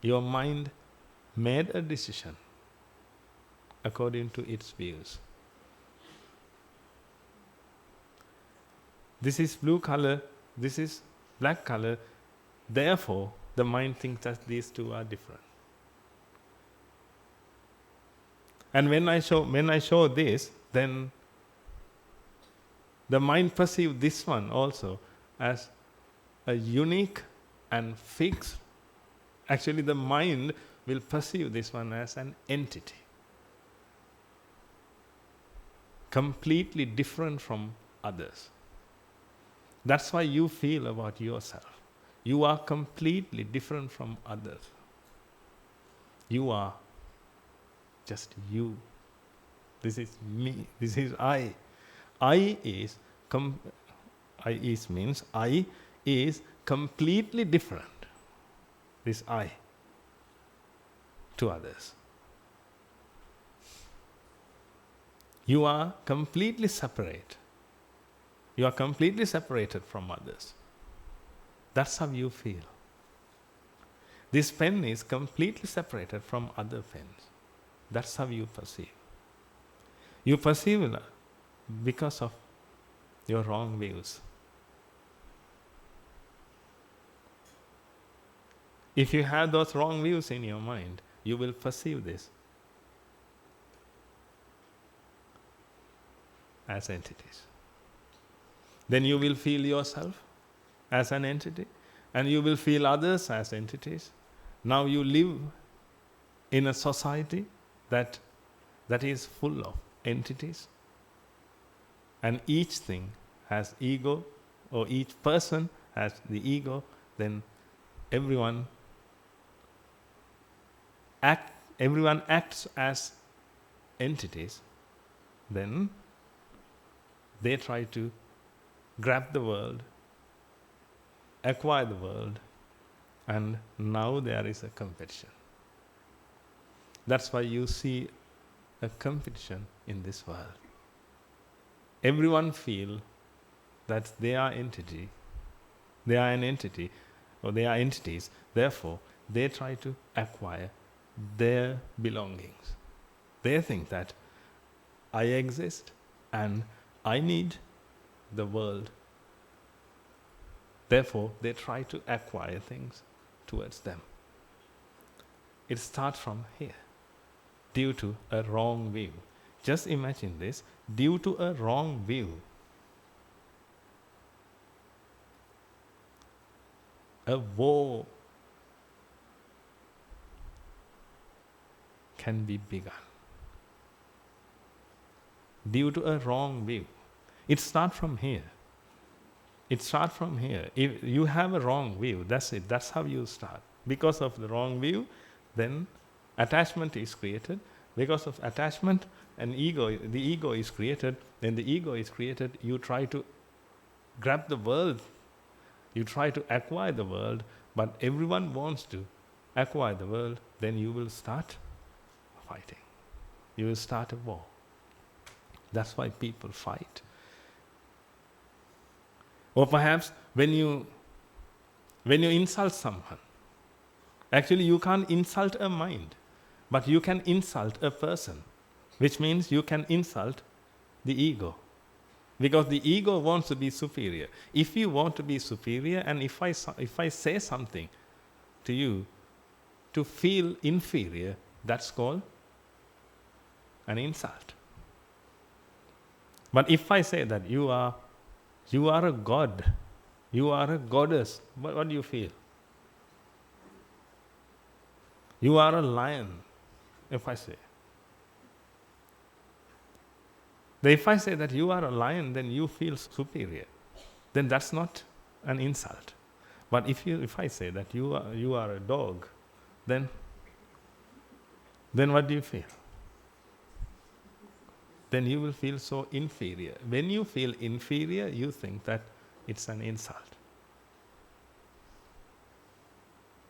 your mind made a decision according to its views. This is blue color, this is black color, therefore the mind thinks that these two are different. And when I show this, then the mind perceives this one also as a unique and fixed. Actually, the mind will perceive this one as an entity, completely different from others. That's why you feel about yourself. You are completely different from others. You are just you. This is me. This is I. I is means I is completely different. This I to others. You are completely separate. You are completely separated from others. That's how you feel. This pen is completely separated from other pens. That's how you perceive. You perceive it because of your wrong views. If you have those wrong views in your mind, you will perceive this as entities. Then you will feel yourself as an entity, and you will feel others as entities. Now you live in a society that is full of entities, and each thing has ego, or each person has the ego. Then everyone acts as entities. Then they try to grab the world, acquire the world, and now there is a competition. That's why you see a competition in this world. Everyone feel that they are entity, they are an entity, or they are entities. Therefore, they try to acquire their belongings. They think that I exist and I need the world. Therefore, they try to acquire things towards them. It starts from here, due to a wrong view. Just imagine this, due to a wrong view, a war can be begun. Due to a wrong view. It starts from here. It starts from here. If you have a wrong view, that's it. That's how you start. Because of the wrong view, then attachment is created. Because of attachment, the ego is created. Then the ego is created, you try to grab the world. You try to acquire the world, but everyone wants to acquire the world. Then you will start fighting. You will start a war. That's why people fight. Or perhaps when you insult someone, actually you can't insult a mind, but you can insult a person, which means you can insult the ego. Because the ego wants to be superior. If you want to be superior, and if I say something to you to feel inferior, that's called an insult. But if I say that you are a god, you are a goddess, what do you feel? You are a lion, if I say. If I say that you are a lion, then you feel superior. Then that's not an insult. But if I say that you are a dog, then what do you feel? Then you will feel so inferior. When you feel inferior, you think that it's an insult.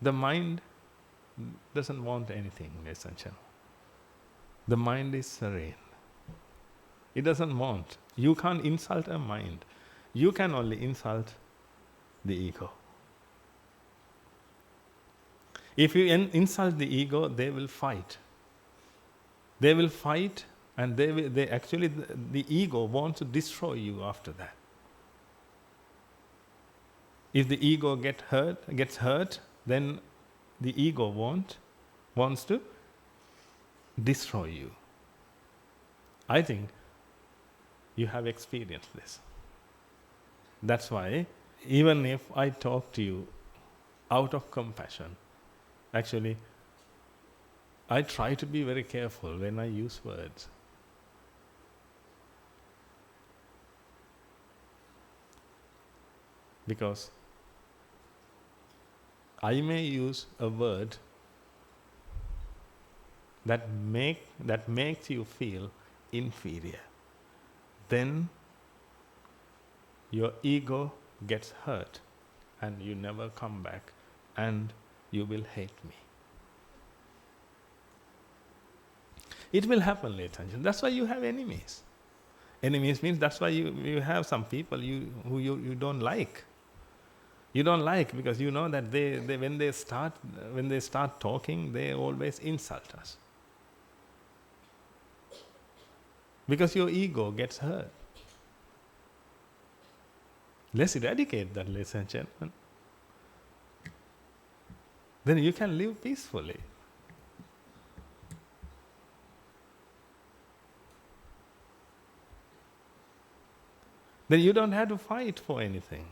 The mind doesn't want anything, essentially. The mind is serene. It doesn't want. You can't insult a mind. You can only insult the ego. If you insult the ego, they will fight. They will fight, and the ego wants to destroy you after that. If the ego gets hurt, then the ego wants to destroy you. I think you have experienced this. That's why, even if I talk to you out of compassion, actually, I try to be very careful when I use words. Because I may use a word that makes you feel inferior. Then your ego gets hurt and you never come back and you will hate me. It will happen later. That's why you have enemies. Enemies means that's why you have some people who you don't like. You don't like because you know that they when they start talking, they always insult us. Because your ego gets hurt. Let's eradicate that, ladies and gentlemen. Then you can live peacefully. Then you don't have to fight for anything.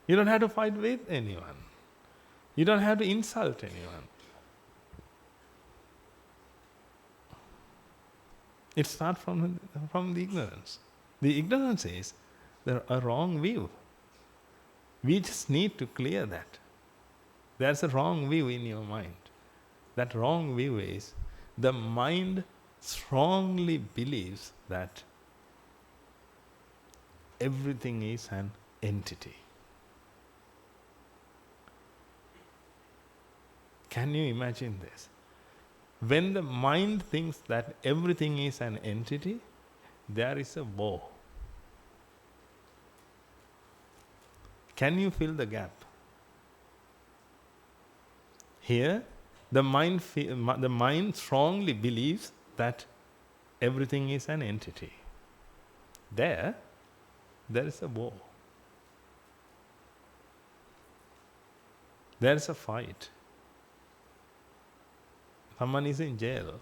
You don't have to fight with anyone. You don't have to insult anyone. It starts from the ignorance. The ignorance is a wrong view. We just need to clear that. There's a wrong view in your mind. That wrong view is the mind strongly believes that everything is an entity. Can you imagine this? When the mind thinks that everything is an entity, there is a war. Can you fill the gap? Here, the mind strongly believes that everything is an entity. There is a war. There is a fight. Someone is in jail.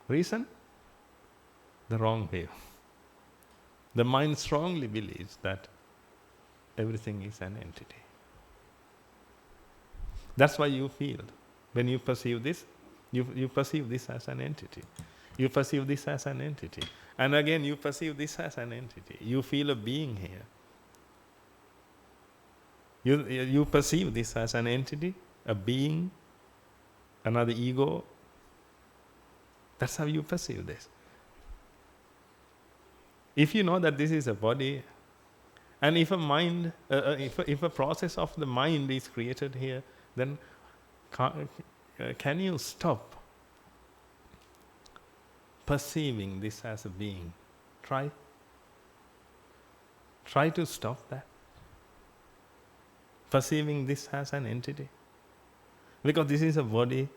Reason? The wrong view. The mind strongly believes that everything is an entity. That's why you feel. When you perceive this, you perceive this as an entity. You perceive this as an entity. And again, you perceive this as an entity. You feel a being here. You perceive this as an entity, a being, another ego. That's how you perceive this. If you know that this is a body, and if a mind, if a process of the mind is created here, then can you stop perceiving this as a being? Try to stop that. Perceiving this as an entity. Because this is a body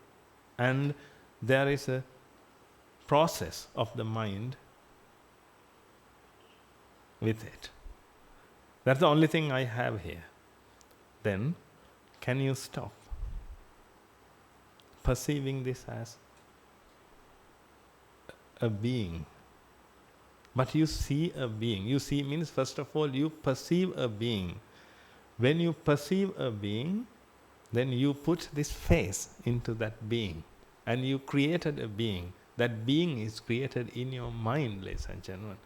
and there is a process of the mind with it. That's the only thing I have here. Then, can you stop perceiving this as a being? But you see a being. You see means, first of all, you perceive a being. When you perceive a being, then you put this face into that being. And you created a being. That being is created in your mind, ladies and gentlemen.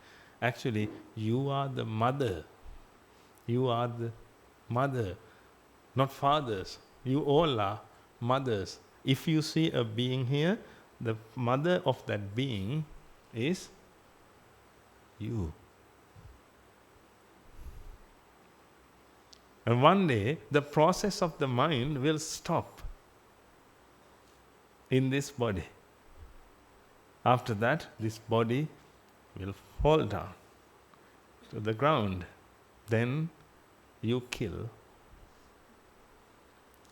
Actually, you are the mother. You are the mother, not fathers. You all are mothers. If you see a being here, the mother of that being is you. And one day, the process of the mind will stop in this body. After that, this body will fall down to the ground. Then you kill.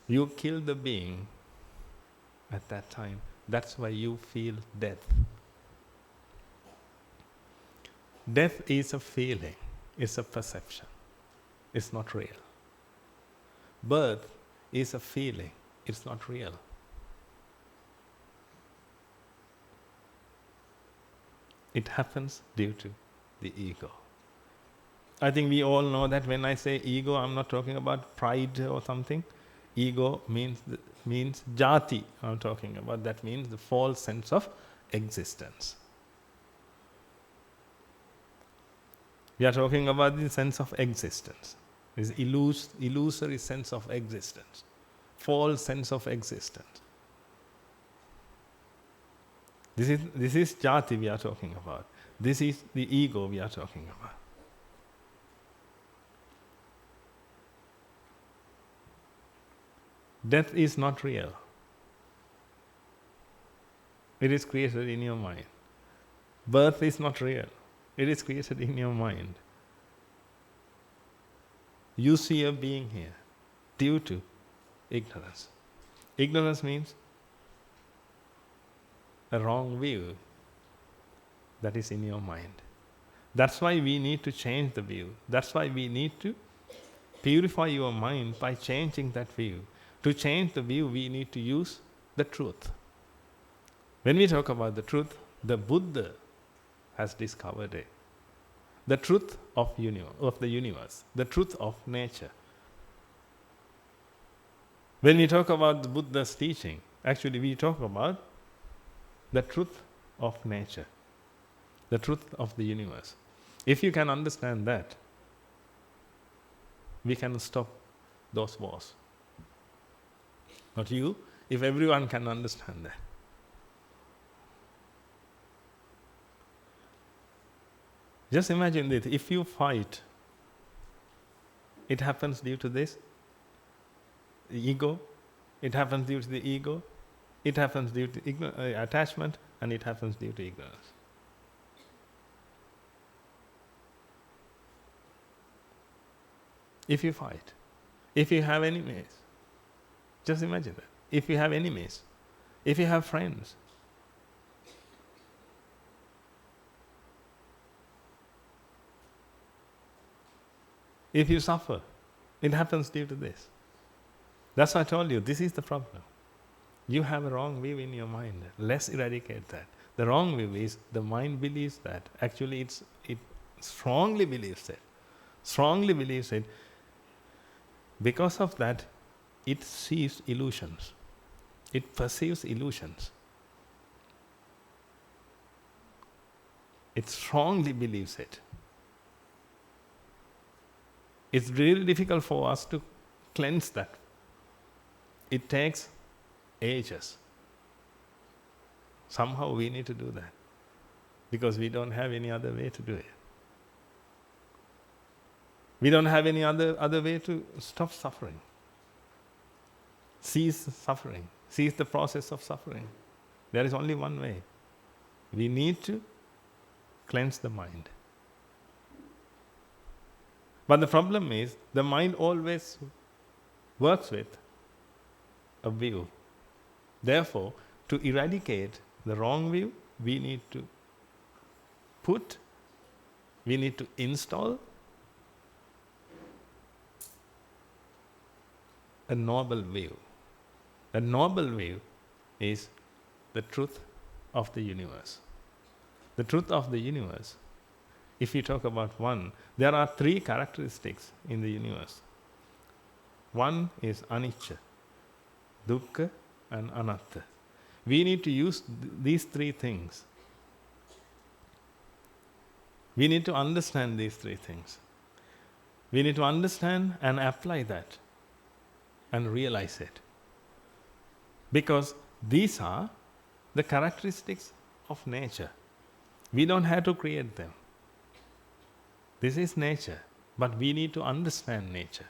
You kill the being at that time. That's why you feel death. Death is a feeling. It's a perception. It's not real. Birth is a feeling. It's not real. It happens due to the ego. I think we all know that when I say ego, I'm not talking about pride or something. Ego means jati, I'm talking about. That means the false sense of existence. We are talking about the sense of existence. This illusory sense of existence. False sense of existence. This is jati we are talking about. This is the ego we are talking about. Death is not real. It is created in your mind. Birth is not real. It is created in your mind. You see a being here due to ignorance. Ignorance means a wrong view that is in your mind. That's why we need to change the view. That's why we need to purify your mind by changing that view. To change the view, we need to use the truth. When we talk about the truth, the Buddha has discovered it. The truth of the universe, the truth of nature. When we talk about the Buddha's teaching, actually we talk about the truth of nature, the truth of the universe. If you can understand that, we can stop those wars. Not you, if everyone can understand that. Just imagine this, if you fight, it happens due to this, the ego, it happens due to the ego, it happens due to attachment, and it happens due to ignorance. If you fight, if you have enemies, just imagine that. If you have enemies, if you have friends, if you suffer, it happens due to this. That's why I told you, this is the problem. You have a wrong view in your mind. Let's eradicate that. The wrong view is the mind believes that. Actually, it strongly believes it. Strongly believes it. Because of that, it sees illusions. It perceives illusions. It strongly believes it. It's really difficult for us to cleanse that. It takes ages. Somehow we need to do that, because we don't have any other way to do it. We don't have any other way to stop suffering. Cease suffering. Cease the process of suffering. There is only one way. We need to cleanse the mind. But the problem is, the mind always works with a view. Therefore, to eradicate the wrong view, we need to install a noble view. A noble view is the truth of the universe. The truth of the universe, if you talk about one, there are three characteristics in the universe. One is anicca, dukkha, and anatta. We need to use these three things. We need to understand these three things. We need to understand and apply that and realize it. Because these are the characteristics of nature. We don't have to create them. This is nature, but we need to understand nature.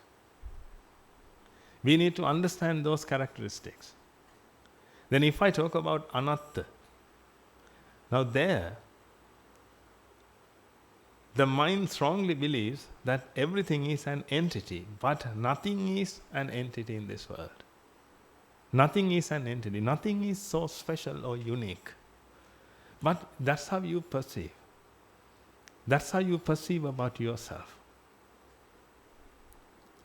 We need to understand those characteristics. Then if I talk about anatta, now there, the mind strongly believes that everything is an entity, but nothing is an entity in this world. Nothing is an entity. Nothing is so special or unique. But that's how you perceive. That's how you perceive about yourself.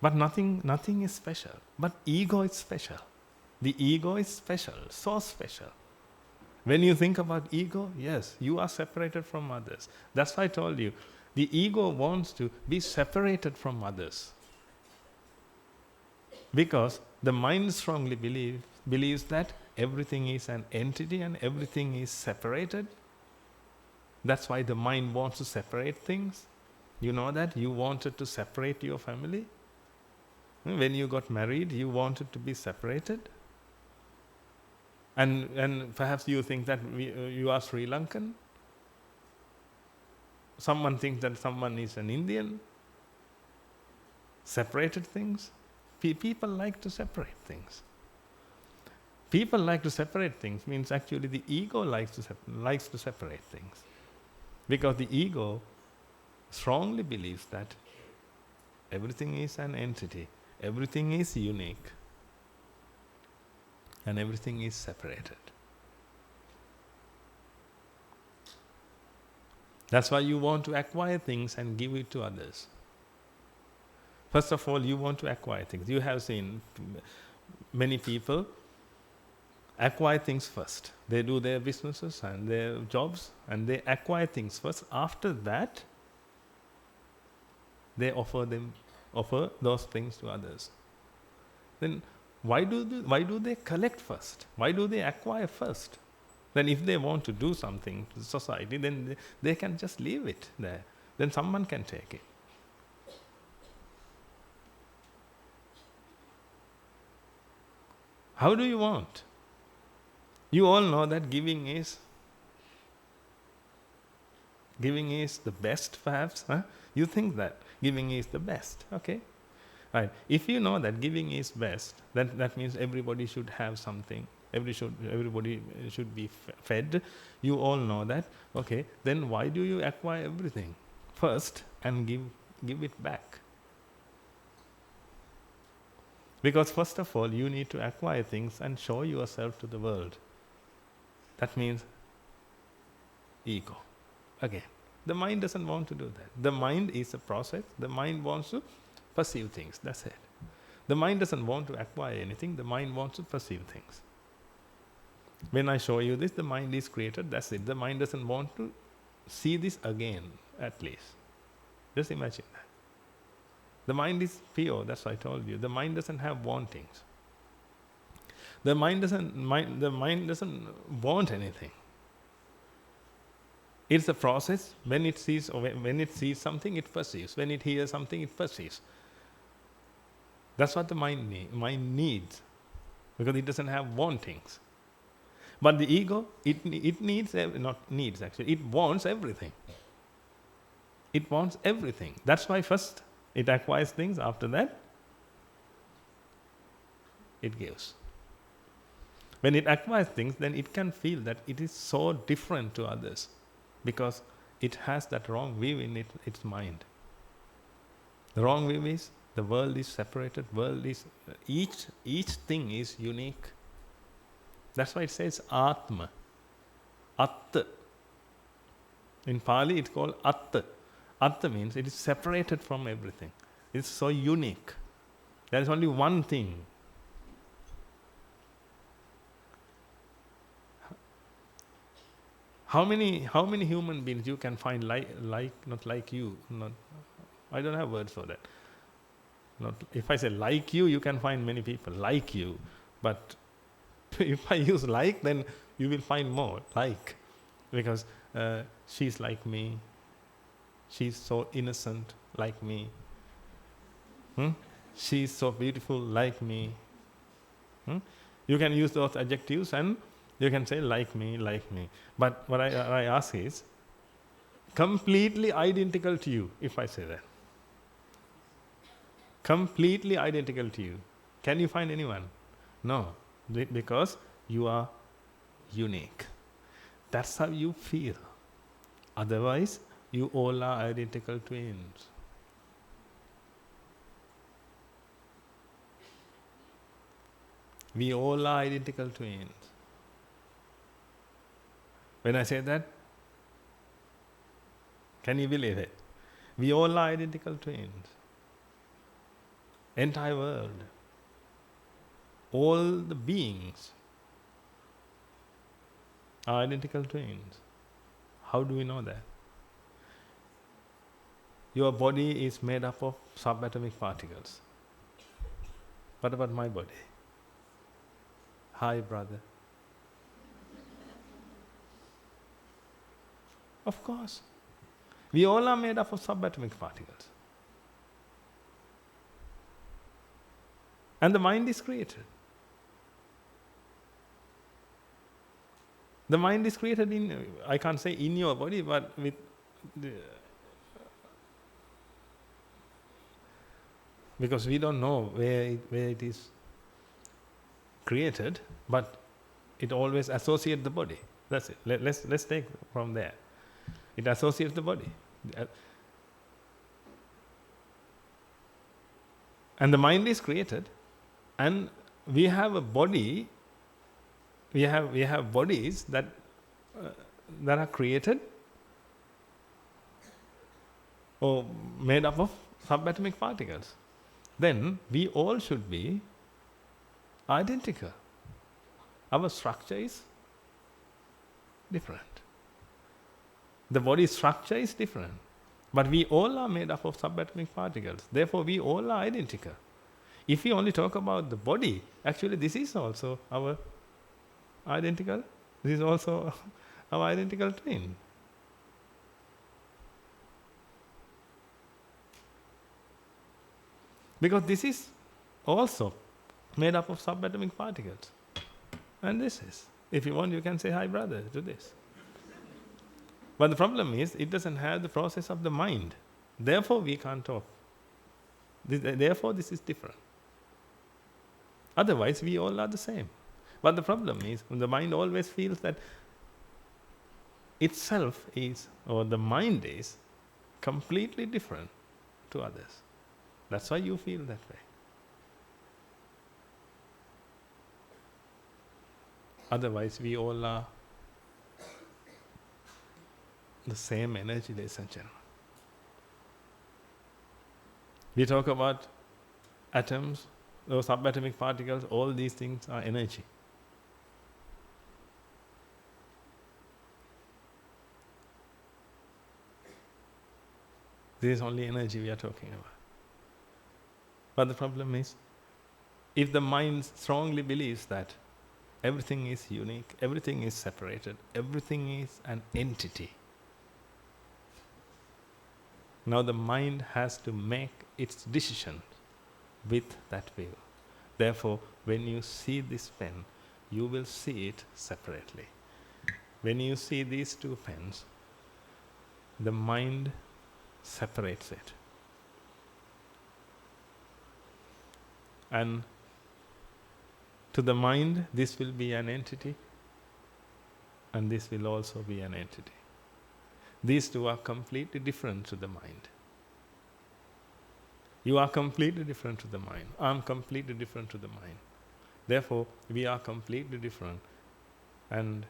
But nothing is special. But ego is special. The ego is special, so special. When you think about ego, yes, you are separated from others. That's why I told you, the ego wants to be separated from others. Because the mind strongly believes that everything is an entity and everything is separated. That's why the mind wants to separate things. You know that? You wanted to separate your family. When you got married, you wanted to be separated. And perhaps you think that you are Sri Lankan. Someone thinks that someone is an Indian. Separated things. People like to separate things. People like to separate things means actually the ego likes to separate things. Because the ego strongly believes that everything is an entity, everything is unique, and everything is separated. That's why you want to acquire things and give it to others. First of all, you want to acquire things. You have seen many people acquire things first. They do their businesses and their jobs and they acquire things first. After that, they offer those things to others. Then why do they collect first? Why do they acquire first? Then if they want to do something to society, then they can just leave it there. Then someone can take it. How do you want? You all know that giving is the best, perhaps. Huh? You think that giving is the best. Okay. Right. If you know that giving is best, then that means everybody should have something. Everybody should be fed. You all know that. Okay. Then why do you acquire everything first and give it back? Because first of all, you need to acquire things and show yourself to the world. That means ego. Again, the mind doesn't want to do that. The mind is a process. The mind wants to perceive things. That's it. The mind doesn't want to acquire anything. The mind wants to perceive things. When I show you this, the mind is created. That's it. The mind doesn't want to see this again, at least. Just imagine that. The mind is pure. That's what I told you. The mind doesn't have wantings. The mind doesn't want anything. It's a process. When it sees something, it perceives. When it hears something, it perceives. That's what the mind needs, because it doesn't have wantings. But the ego, it wants everything. It wants everything. That's why first it acquires things. After that, it gives. When it acquires things, then it can feel that it is so different to others, because it has that wrong view in its mind. The wrong view is the world is separated. Each thing is unique. That's why it says Atma, Atta. In Pali, it's called Atta. Atta means it is separated from everything. It's so unique. There is only one thing. How many human beings you can find not like you? I don't have words for that. If I say like you can find many people like you. But if I use like, then you will find more like. Because she's like me. She's so innocent like me. She's so beautiful like me. You can use those adjectives and you can say like me. But what I ask is, completely identical to you, if I say that. Completely identical to you. Can you find anyone? No. Because you are unique. That's how you feel. Otherwise, you all are identical twins. We all are identical twins. When I say that, can you believe it? We all are identical twins. Entire world. All the beings. are identical twins. How do we know that? Your body is made up of subatomic particles. What about my body? Hi, brother. Of course. We all are made up of subatomic particles. And the mind is created. The mind is created in, I can't say in your body, but with because we don't know where it is created, but it always associates the body. That's it. Let's take from there. It associates the body. And the mind is created, and we have a body, we have bodies that are created or made up of subatomic particles. Then we all should be identical. Our structure is different. The body structure is different. But we all are made up of subatomic particles. Therefore, we all are identical. If we only talk about the body, actually this is also our identical, this is also our identical twin. Because this is also made up of subatomic particles. And this is. If you want, you can say, hi brother, to this. But the problem is, it doesn't have the process of the mind. Therefore, we can't talk. Therefore, this is different. Otherwise, we all are the same. But the problem is, the mind always feels that itself is, or the mind is, completely different to others. That's why you feel that way. Otherwise, we all are the same energy, ladies and gentlemen. We talk about atoms, or subatomic particles, all these things are energy. This is only energy we are talking about. But the problem is, if the mind strongly believes that everything is unique, everything is separated, everything is an entity, now the mind has to make its decision with that view. Therefore, when you see this pen, you will see it separately. When you see these two pens, the mind separates it. And to the mind, this will be an entity, and this will also be an entity. These two are completely different to the mind. You are completely different to the mind. I am completely different to the mind. Therefore, we are completely different. And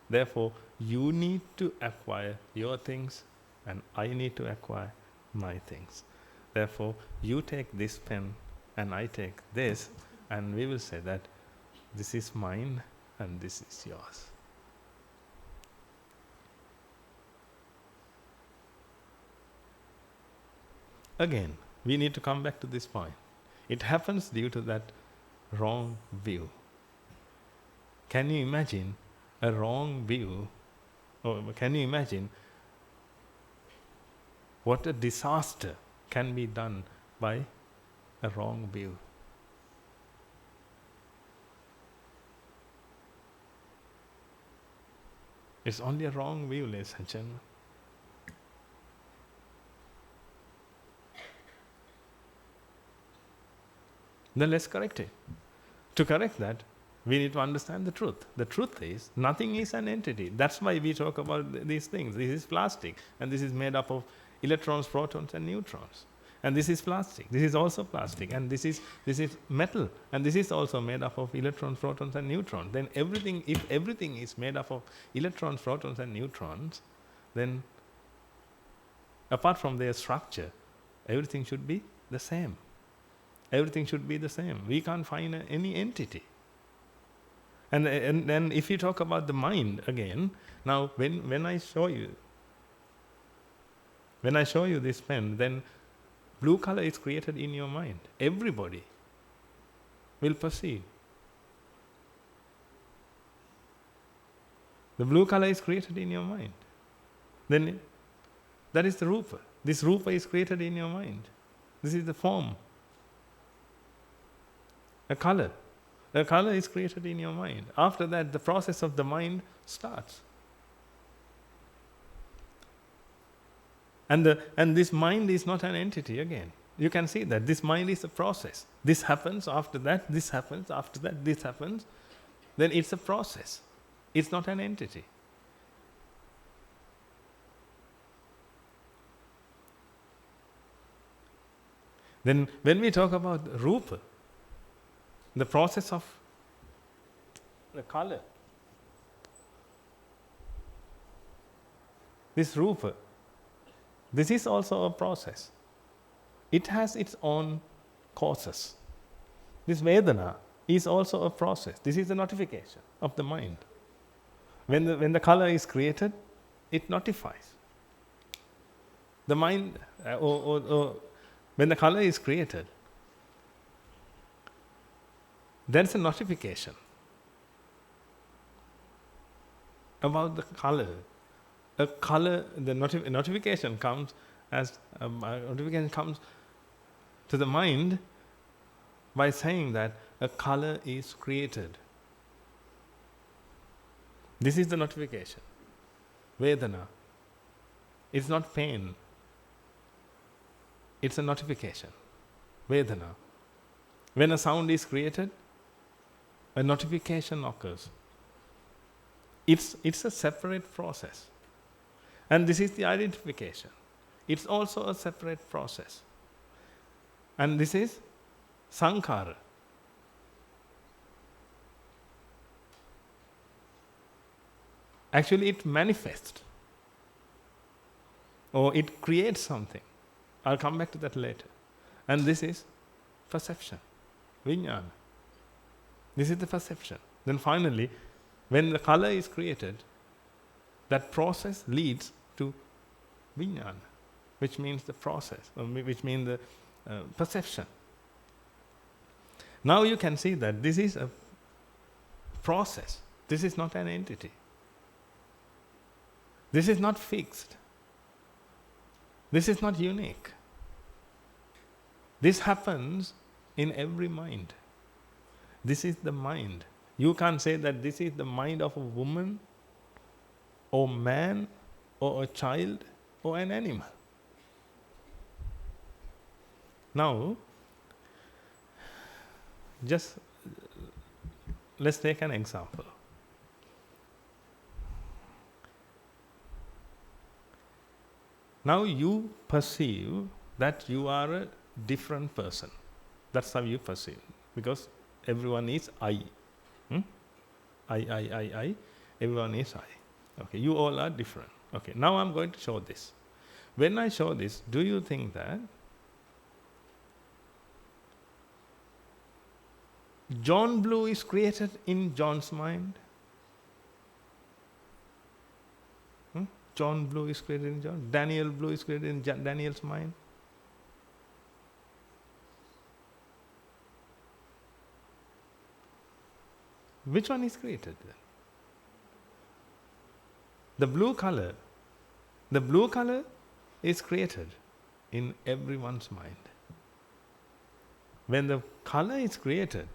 therefore, you need to acquire your things, and I need to acquire my things. Therefore, you take this pen, and I take this, and we will say that this is mine, and this is yours. Again, we need to come back to this point. It happens due to that wrong view. Can you imagine a wrong view? Or can you imagine what a disaster can be done by a wrong view? It's only a wrong view, ladies and gentlemen. Then let's correct it. To correct that, we need to understand the truth. The truth is, nothing is an entity. That's why we talk about these things. This is plastic, and this is made up of electrons, protons, and neutrons. And this is plastic. This is also plastic. And this is metal. And this is also made up of electrons, protons, and neutrons. Then everything, if everything is made up of electrons, protons, and neutrons, then apart from their structure, everything should be the same. Everything should be the same. We can't find any entity. And then if you talk about the mind again, now when I show you, this pen, then blue color is created in your mind. Everybody will perceive. The blue color is created in your mind. Then that is the rupa. This rupa is created in your mind. This is the form. A color. A color is created in your mind. After that, the process of the mind starts. And this mind is not an entity again. You can see that this mind is a process. This happens, after that, this happens, after that, this happens. Then it's a process. It's not an entity. Then when we talk about rupa, the process of the color, this rupa, this is also a process. It has its own causes. This Vedana is also a process. This is the notification of the mind. When the color is created, it notifies. The mind, when the color is created, there is a notification about the color. A color, the notification comes as notification comes to the mind by saying that a color is created. This is the notification. Vedana. It's not pain. It's a notification. Vedana. When a sound is created, a notification occurs. It's a separate process. And this is the identification. It's also a separate process. And this is sankhara. Actually, it manifests. Or it creates something. I'll come back to that later. And this is perception. Vijnana. This is the perception. Then finally, when the color is created, that process leads to vijnana, which means the process, or which means the perception. Now you can see that this is a process. This is not an entity. This is not fixed. This is not unique. This happens in every mind. This is the mind. You can't say that this is the mind of a woman or man or a child or an animal. Now, just let's take an example. Now you perceive that you are a different person. That's how you perceive. Because everyone is I. I. Everyone is I. Okay, you all are different. Okay, now I'm going to show this. When I show this, do you think that John Blue is created in John's mind? John Blue is created in John. Daniel Blue is created in Daniel's mind. Which one is created then? The blue color is created in everyone's mind. When the color is created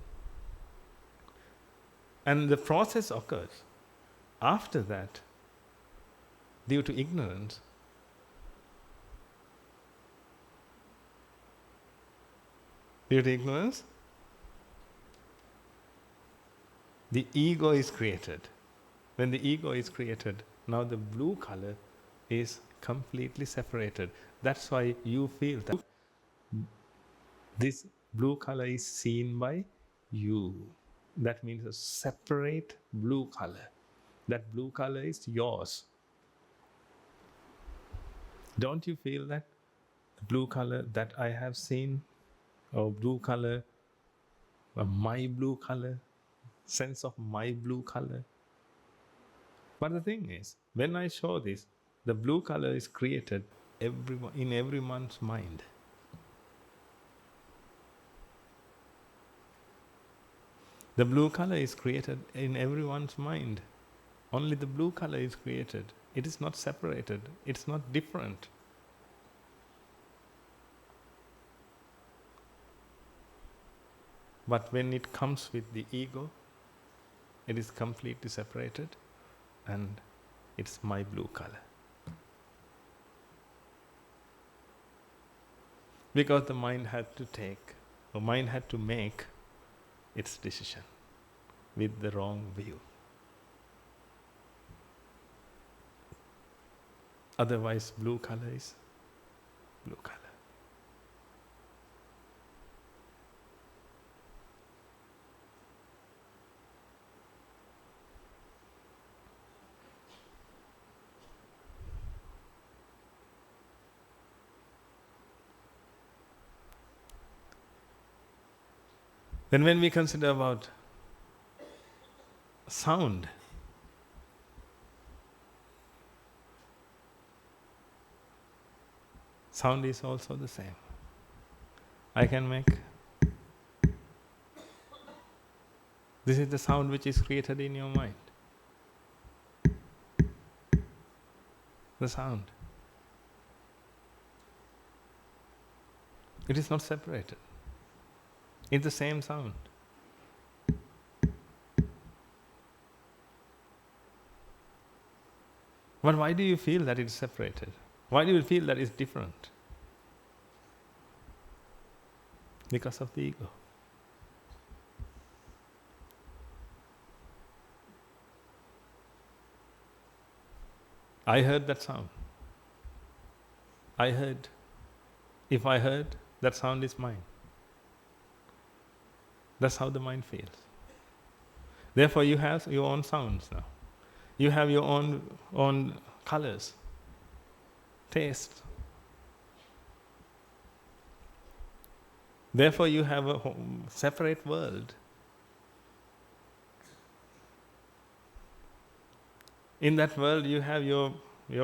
and the process occurs, after that, due to ignorance, the ego is created. When the ego is created, now the blue color is completely separated. That's why you feel that this blue color is seen by you. That means a separate blue color. That blue color is yours. Don't you feel that blue color that I have seen, or blue color, or my blue color, sense of my blue color. But the thing is, when I show this, the blue color is created in everyone's mind. The blue color is created in everyone's mind. Only the blue color is created. It is not separated. It's not different. But when it comes with the ego, it is completely separated, and it's my blue color. Because the mind had to make its decision with the wrong view. Otherwise, blue color is blue color. Then when we consider about sound, sound is also the same. I can make, this is the sound which is created in your mind. The sound. It is not separated. It's the same sound. But why do you feel that it's separated? Why do you feel that it's different? Because of the ego. I heard that sound. If I heard, that sound is mine. That's how the mind feels. Therefore, you have your own sounds now. You have your own colors, taste. Therefore, you have a separate world. In that world, you have your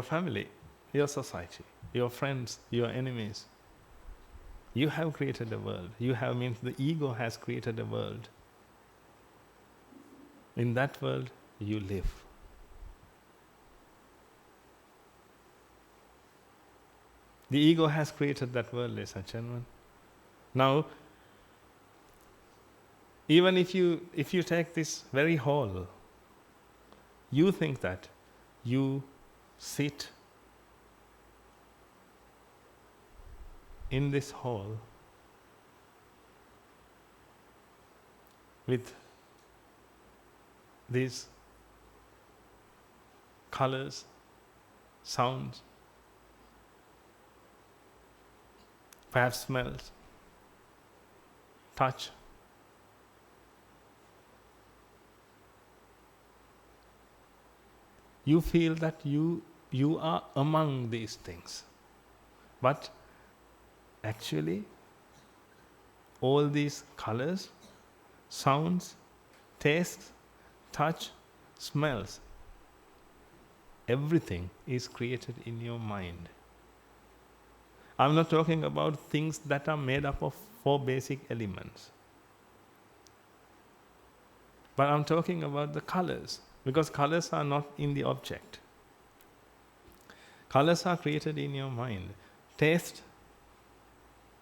family, your society, your friends, your enemies. You have created a world. You have means the ego has created a world. In that world, you live. The ego has created that world, ladies and gentlemen. Now, even if you take this very hall, you think that you sit in this hall with these colors, sounds, perhaps smells, touch. You feel that you are among these things. But actually, all these colors, sounds, tastes, touch, smells, everything is created in your mind. I'm not talking about things that are made up of 4 basic elements. But I'm talking about the colors, because colors are not in the object. Colors are created in your mind. Taste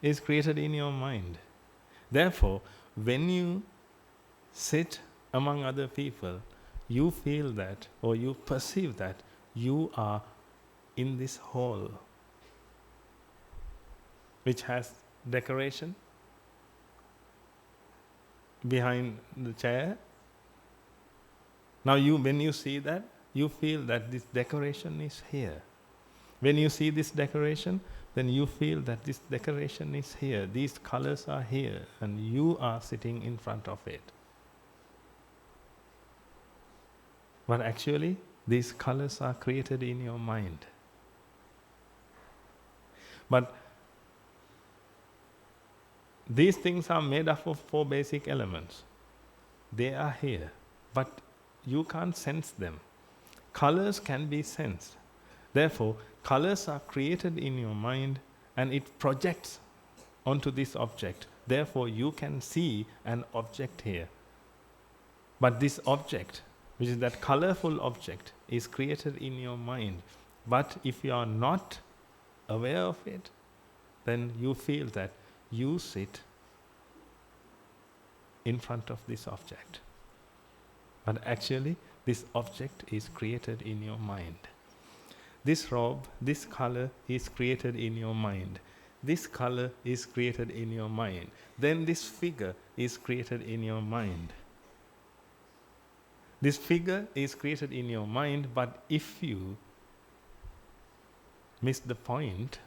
is created in your mind. Therefore, when you sit among other people, you feel that, or you perceive that, you are in this hall, which has decoration behind the chair. Now when you see that, you feel that this decoration is here. When you see this decoration, then you feel that this decoration is here. These colors are here, and you are sitting in front of it. But actually, these colors are created in your mind. But these things are made up of 4 basic elements. They are here, but you can't sense them. Colors can be sensed. Therefore, colors are created in your mind and it projects onto this object. Therefore, you can see an object here. But this object, which is that colorful object, is created in your mind. But if you are not aware of it, then you feel that you sit in front of this object. But actually, this object is created in your mind. This robe, this color is created in your mind. This color is created in your mind. Then this figure is created in your mind. This figure is created in your mind, but if you miss the point,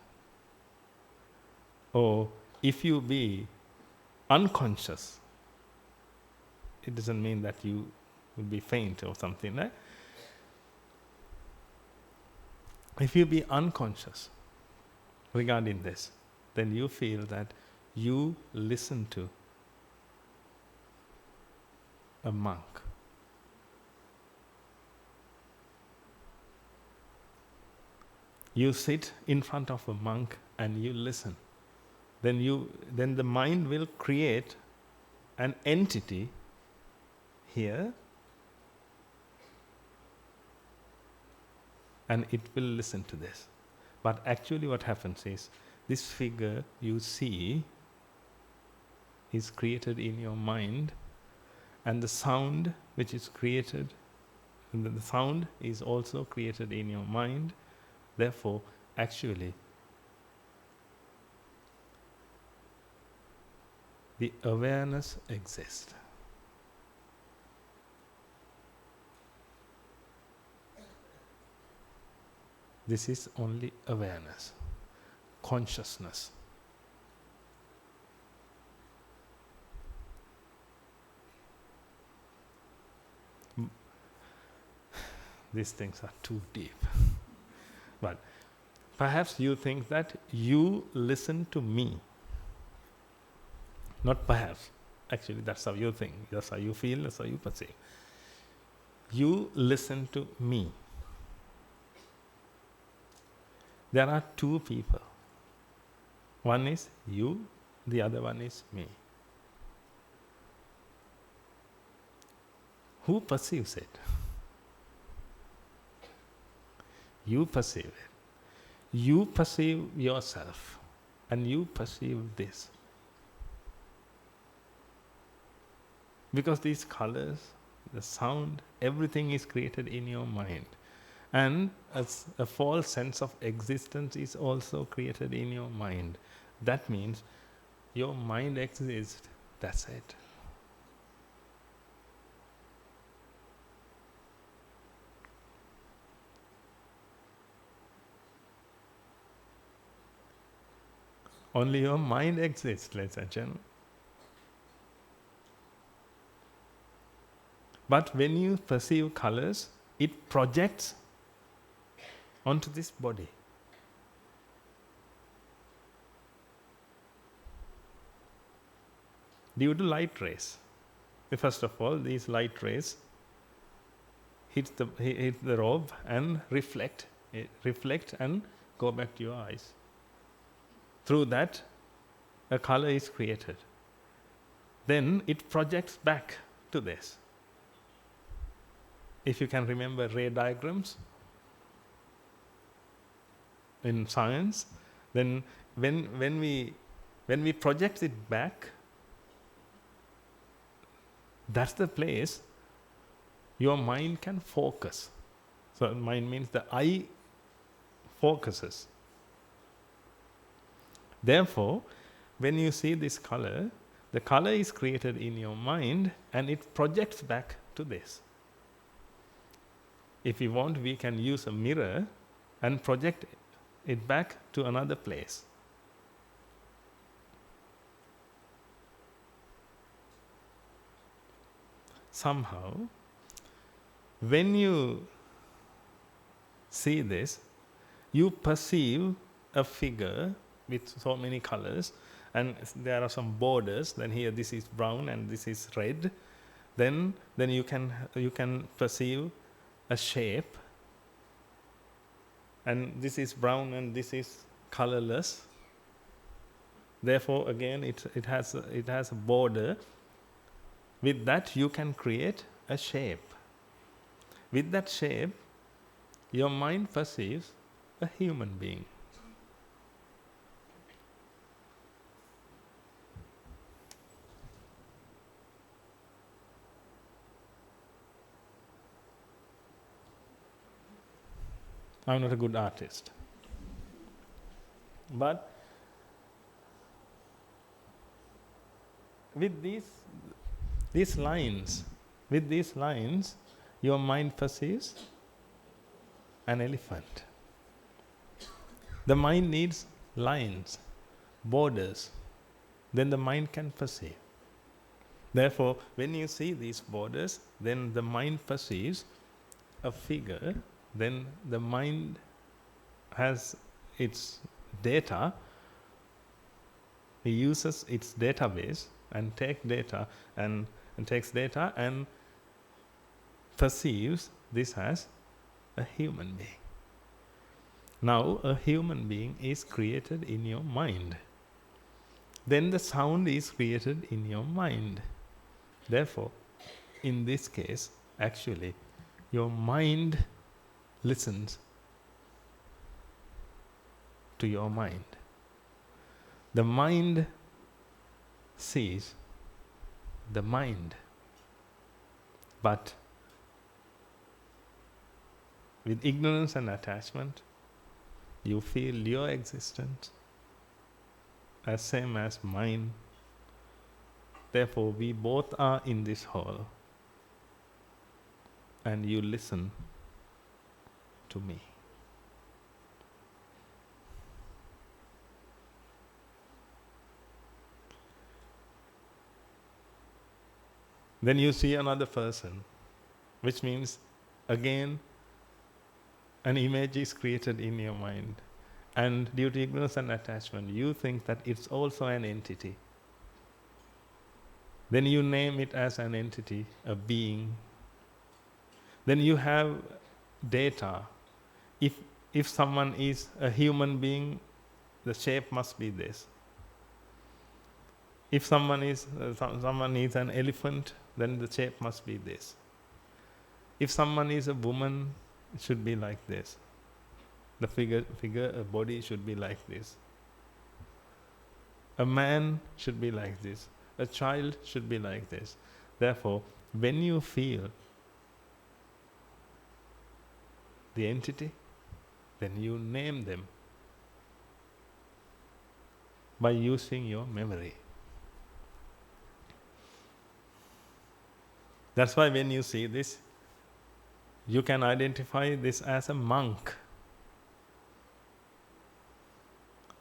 or if you be unconscious, it doesn't mean that you will be faint or something, right? If you be unconscious regarding this, then you feel that you listen to a monk. You sit in front of a monk and you listen. Then the mind will create an entity here, and it will listen to this. But actually what happens is, this figure you see is created in your mind, and the sound which is created, the sound is also created in your mind. Therefore, actually, the awareness exists. This is only awareness, consciousness. These things are too deep. But perhaps you think that you listen to me. Not perhaps. Actually, that's how you think. That's how you feel. That's how you perceive. You listen to me. There are two people. One is you, the other one is me. Who perceives it? You perceive it. You perceive yourself, and you perceive this. Because these colors, the sound, everything is created in your mind. And a false sense of existence is also created in your mind. That means your mind exists, that's it. Only your mind exists, ladies and gentlemen. But when you perceive colors, it projects onto this body. Due to light rays. First of all, these light rays hit the robe and reflect and go back to your eyes. Through that, a color is created. Then it projects back to this. If you can remember ray diagrams in science, then when we project it back, that's the place your mind can focus. So mind means the eye focuses. Therefore, when you see this color, the color is created in your mind and it projects back to this. If we want, we can use a mirror and project it back to another place. Somehow, when you see this, you perceive a figure with so many colors, and there are some borders. Then here this is brown and this is red. then you can perceive a shape, and this is brown and this is colorless. Therefore, again, it has a border. With that, you can create a shape. With that shape, your mind perceives a human being. I'm not a good artist. But with these lines, your mind perceives an elephant. The mind needs lines, borders, then the mind can perceive. Therefore, when you see these borders, then the mind perceives a figure, then the mind has its data, it uses its database and takes data and perceives this as a human being. Now, a human being is created in your mind. Then the sound is created in your mind. Therefore, in this case, actually, your mind listens to your mind. The mind sees the mind. But with ignorance and attachment, you feel your existence as same as mine. Therefore, we both are in this hall, and you listen to me. Then you see another person, which means again an image is created in your mind, and due to ignorance and attachment you think that it's also an entity. Then you name it as an entity, a being. Then you have data. If someone is a human being, the shape must be this. If someone is an elephant, then the shape must be this. If someone is a woman, it should be like this. The figure, a body should be like this. A man should be like this. A child should be like this. Therefore, when you feel the entity, then you name them by using your memory. That's why when you see this, you can identify this as a monk.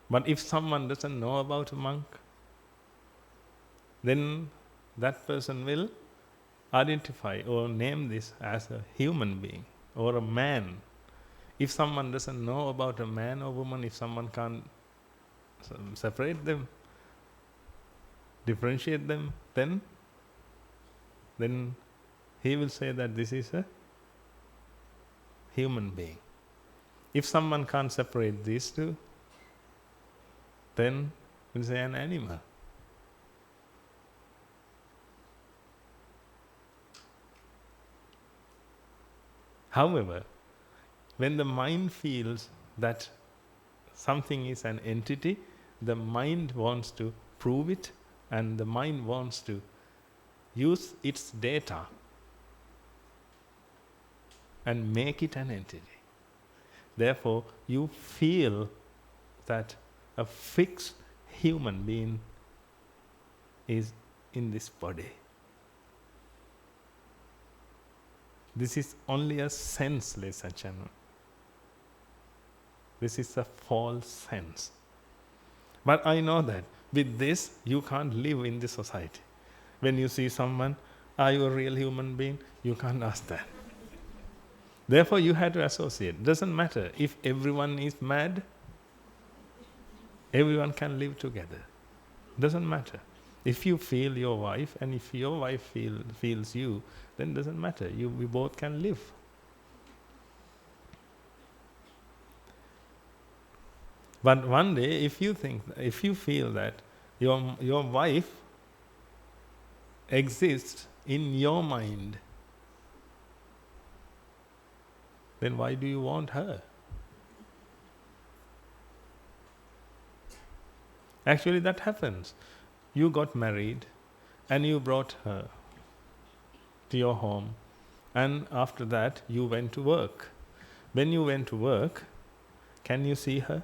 But if someone doesn't know about a monk, then that person will identify or name this as a human being or a man. If someone doesn't know about a man or woman, if someone can't separate them, differentiate them, then he will say that this is a human being. If someone can't separate these two, then we'll say an animal. However, when the mind feels that something is an entity, the mind wants to prove it, and the mind wants to use its data and make it an entity. Therefore, you feel that a fixed human being is in this body. This is only a sense, ladies and gentlemen. This is a false sense. But I know that with this, you can't live in this society. When you see someone, are you a real human being? You can't ask that. Therefore, you have to associate. Doesn't matter if everyone is mad, everyone can live together. Doesn't matter. If you feel your wife and if your wife feels you, then it doesn't matter. We both can live. But one day, if you feel that your wife exists in your mind, then why do you want her? Actually, that happens. You got married and you brought her to your home, and after that you went to work. When you went to work, can you see her?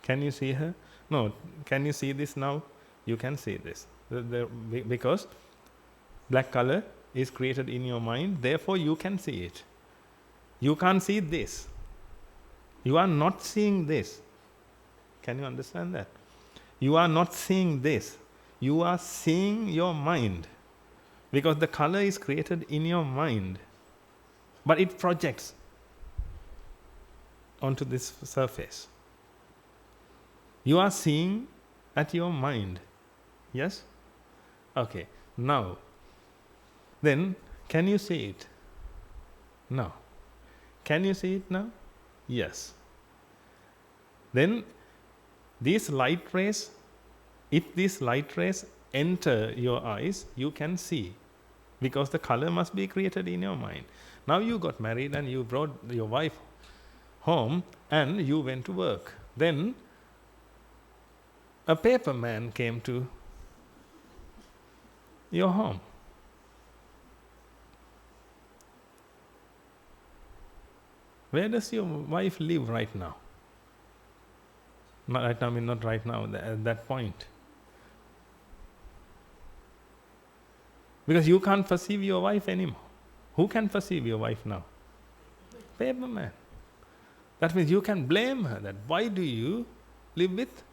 Can you see her? No. Can you see this now? You can see this. Because black color is created in your mind, therefore you can see it. You can't see this. You are not seeing this. Can you understand that? You are not seeing this. You are seeing your mind. Because the color is created in your mind. But it projects onto this surface. You are seeing at your mind. Yes? Okay. Now, then, can you see it? No. Can you see it now? Yes. Then, these light rays, if these light rays enter your eyes, you can see. Because the color must be created in your mind. Now you got married and you brought your wife home and you went to work. Then, a paper man came to your home. Where does your wife live right now? Not right now, not right now, at that point. Because you can't perceive your wife anymore. Who can perceive your wife now? Paper man. That means you can blame her that why do you live with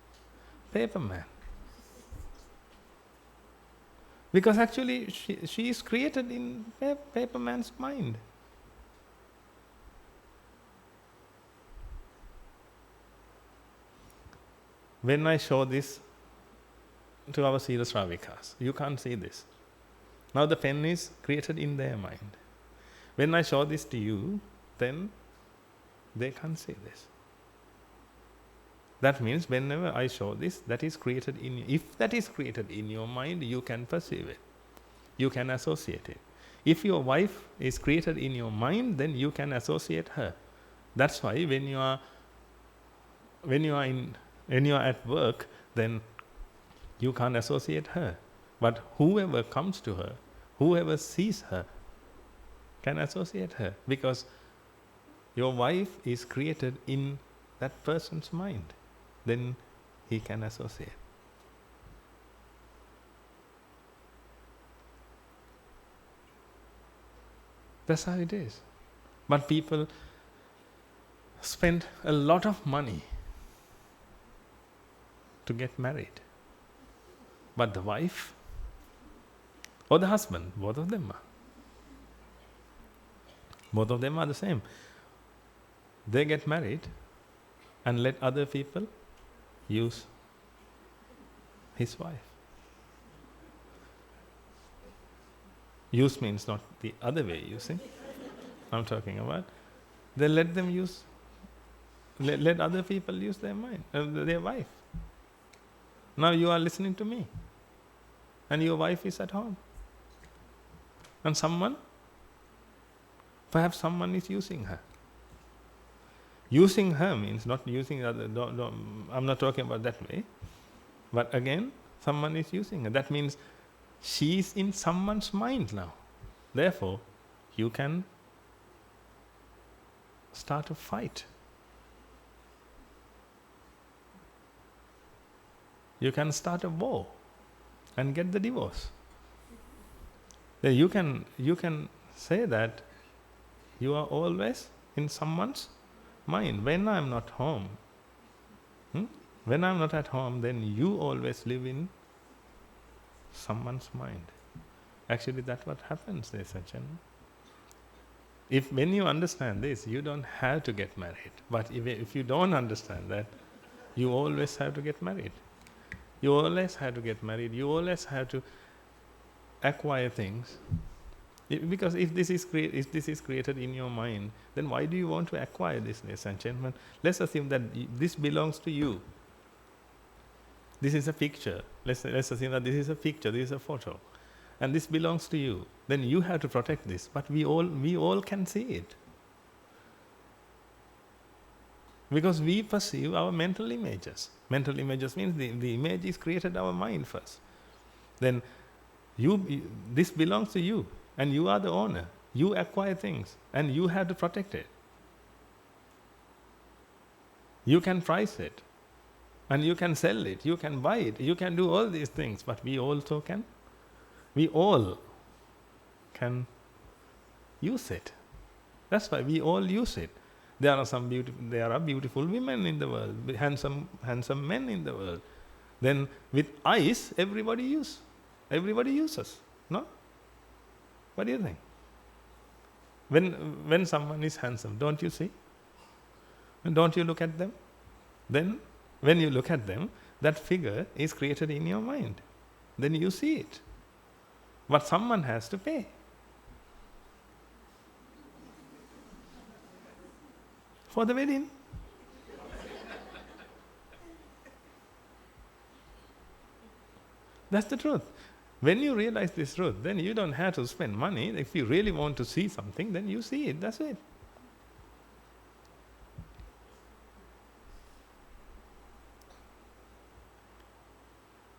paper man? Because actually she is created in paper man's mind. When I show this to our Sila Shravikas, you can't see this. Now the pen is created in their mind. When I show this to you, then they can't see this. That means whenever I show this, that is created in you. If that is created in your mind, you can perceive it. You can associate it. If your wife is created in your mind, then you can associate her. That's why when you are at work, then you can't associate her. But whoever comes to her, whoever sees her, can associate her. Because your wife is created in that person's mind. Then he can associate. That's how it is. But people spend a lot of money to get married. But the wife or the husband, both of them are the same. They get married and let other people use his wife. Use means not the other way using. I'm talking about. They let them use, let other people use their mind, their wife. Now you are listening to me, and your wife is at home, and perhaps someone is using her. Using her means not using other. I'm not talking about that way, but again, someone is using her. That means she is in someone's mind now. Therefore, you can start a fight. You can start a war and get the divorce. Then you can say that you are always in someone's mind. When I am not home, when I am not at home, then you always live in someone's mind. Actually, that's what happens, ladies and gentlemen. When you understand this, you don't have to get married. But if you don't understand that, you always have to get married. You always have to get married. You always have to acquire things. Because if this is created in your mind, then why do you want to acquire this, ladies and gentlemen? Let's assume that this belongs to you. This is a picture. Let's assume that this is a picture, this is a photo, and this belongs to you. Then you have to protect this. But we all can see it, because we perceive our mental images. Mental images means the image is created in our mind first. Then this belongs to you, and you are the owner. You acquire things, and you have to protect it. You can price it, and you can sell it, you can buy it, you can do all these things, but we all can use it. That's why we all use it. There are beautiful women in the world, handsome men in the world. Then with eyes, everybody uses. No? What do you think? When someone is handsome, don't you see? And don't you look at them? Then when you look at them, that figure is created in your mind. Then you see it. But someone has to pay. For the wedding. That's the truth. When you realize this truth, then you don't have to spend money. If you really want to see something, then you see it. That's it.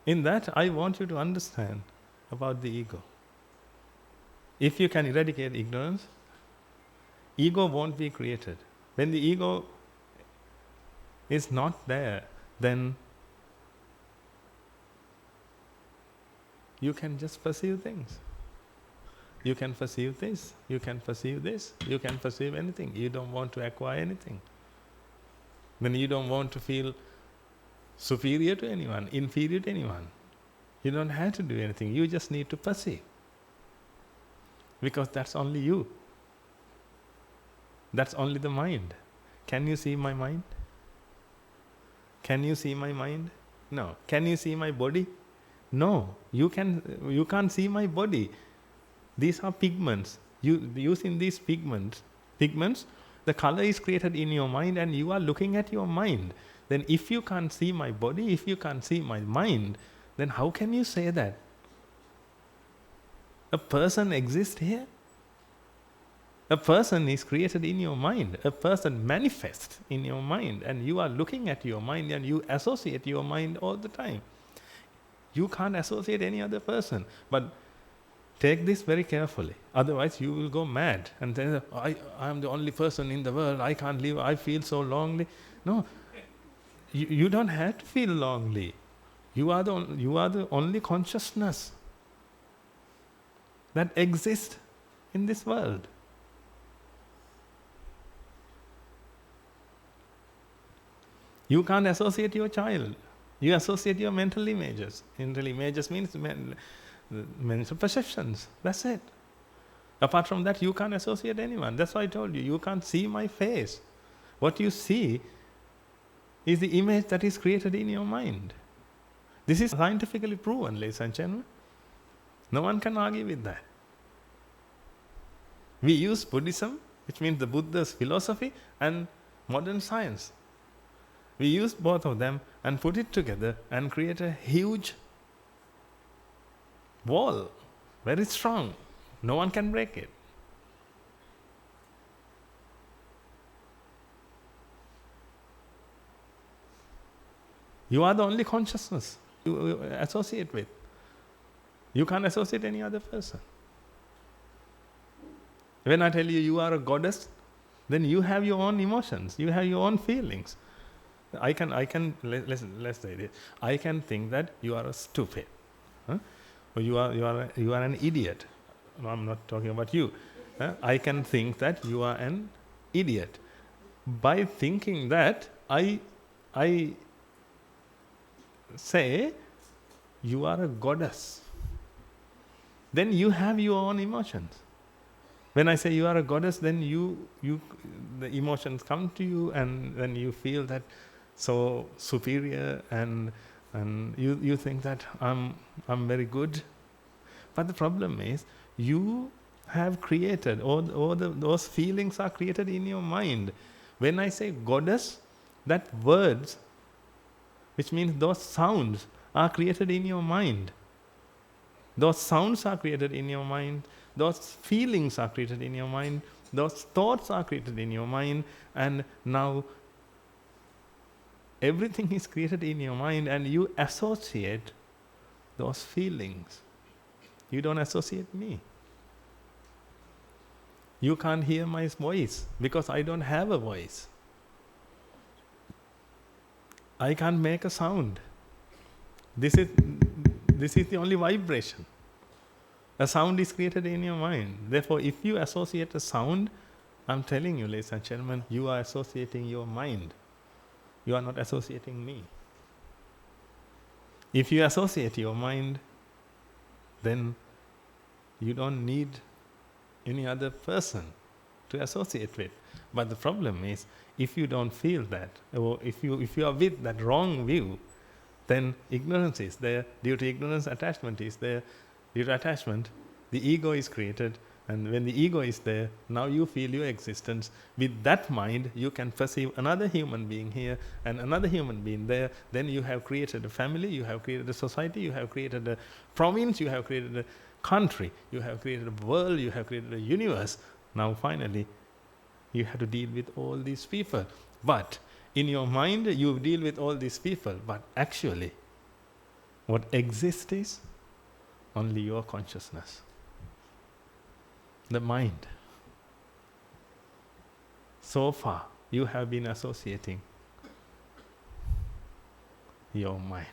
In that, I want you to understand about the ego. If you can eradicate ignorance, ego won't be created. When the ego is not there, then you can just perceive things. You can perceive this, you can perceive this, you can perceive anything. You don't want to acquire anything. Then you don't want to feel superior to anyone, inferior to anyone. You don't have to do anything. You just need to perceive. Because that's only you. That's only the mind. Can you see my mind? Can you see my mind? No. Can you see my body? No. You can't see my body. These are pigments. Using these pigments, the color is created in your mind, and you are looking at your mind. Then if you can't see my body, if you can't see my mind, then how can you say that a person exists here? A person is created in your mind. A person manifests in your mind, and you are looking at your mind, and you associate your mind all the time. You can't associate any other person. But take this very carefully. Otherwise you will go mad and say, I am the only person in the world, I can't live, I feel so lonely. No. You don't have to feel lonely. You are the only consciousness that exists in this world. You can't associate your child. You associate your mental images. Mental images means mental perceptions. That's it. Apart from that, you can't associate anyone. That's why I told you can't see my face. What you see is the image that is created in your mind. This is scientifically proven, ladies and gentlemen. No one can argue with that. We use Buddhism, which means the Buddha's philosophy, and modern science. We use both of them and put it together and create a huge wall, very strong. No one can break it. You are the only consciousness you associate with. You can't associate any other person. When I tell you are a goddess, then you have your own emotions, you have your own feelings. Let's say this. I can think that you are a stupid. Huh? Or you are an idiot. No, I'm not talking about you. I can think that you are an idiot. By thinking that, I say you are a goddess. Then you have your own emotions. When I say you are a goddess, then the emotions come to you, and then you feel that so superior and And you think that I'm very good. But the problem is, you have created, those feelings are created in your mind. When I say goddess, that words, which means those sounds, are created in your mind. Those sounds are created in your mind. Those feelings are created in your mind. Those thoughts are created in your mind. And now everything is created in your mind, and you associate those feelings. You don't associate me. You can't hear my voice because I don't have a voice. I can't make a sound. This is the only vibration. A sound is created in your mind. Therefore, if you associate a sound, I'm telling you, ladies and gentlemen, you are associating your mind. You are not associating me. If you associate your mind, then you don't need any other person to associate with. But the problem is, if you don't feel that, or if you are with that wrong view, then ignorance is there. Due to ignorance, attachment is there. Due to attachment, the ego is created. And when the ego is there, now you feel your existence. With that mind, you can perceive another human being here and another human being there. Then you have created a family, you have created a society, you have created a province, you have created a country, you have created a world, you have created a universe. Now finally, you have to deal with all these people. But in your mind, you deal with all these people. But actually, what exists is only your consciousness. The mind. So far, you have been associating your mind.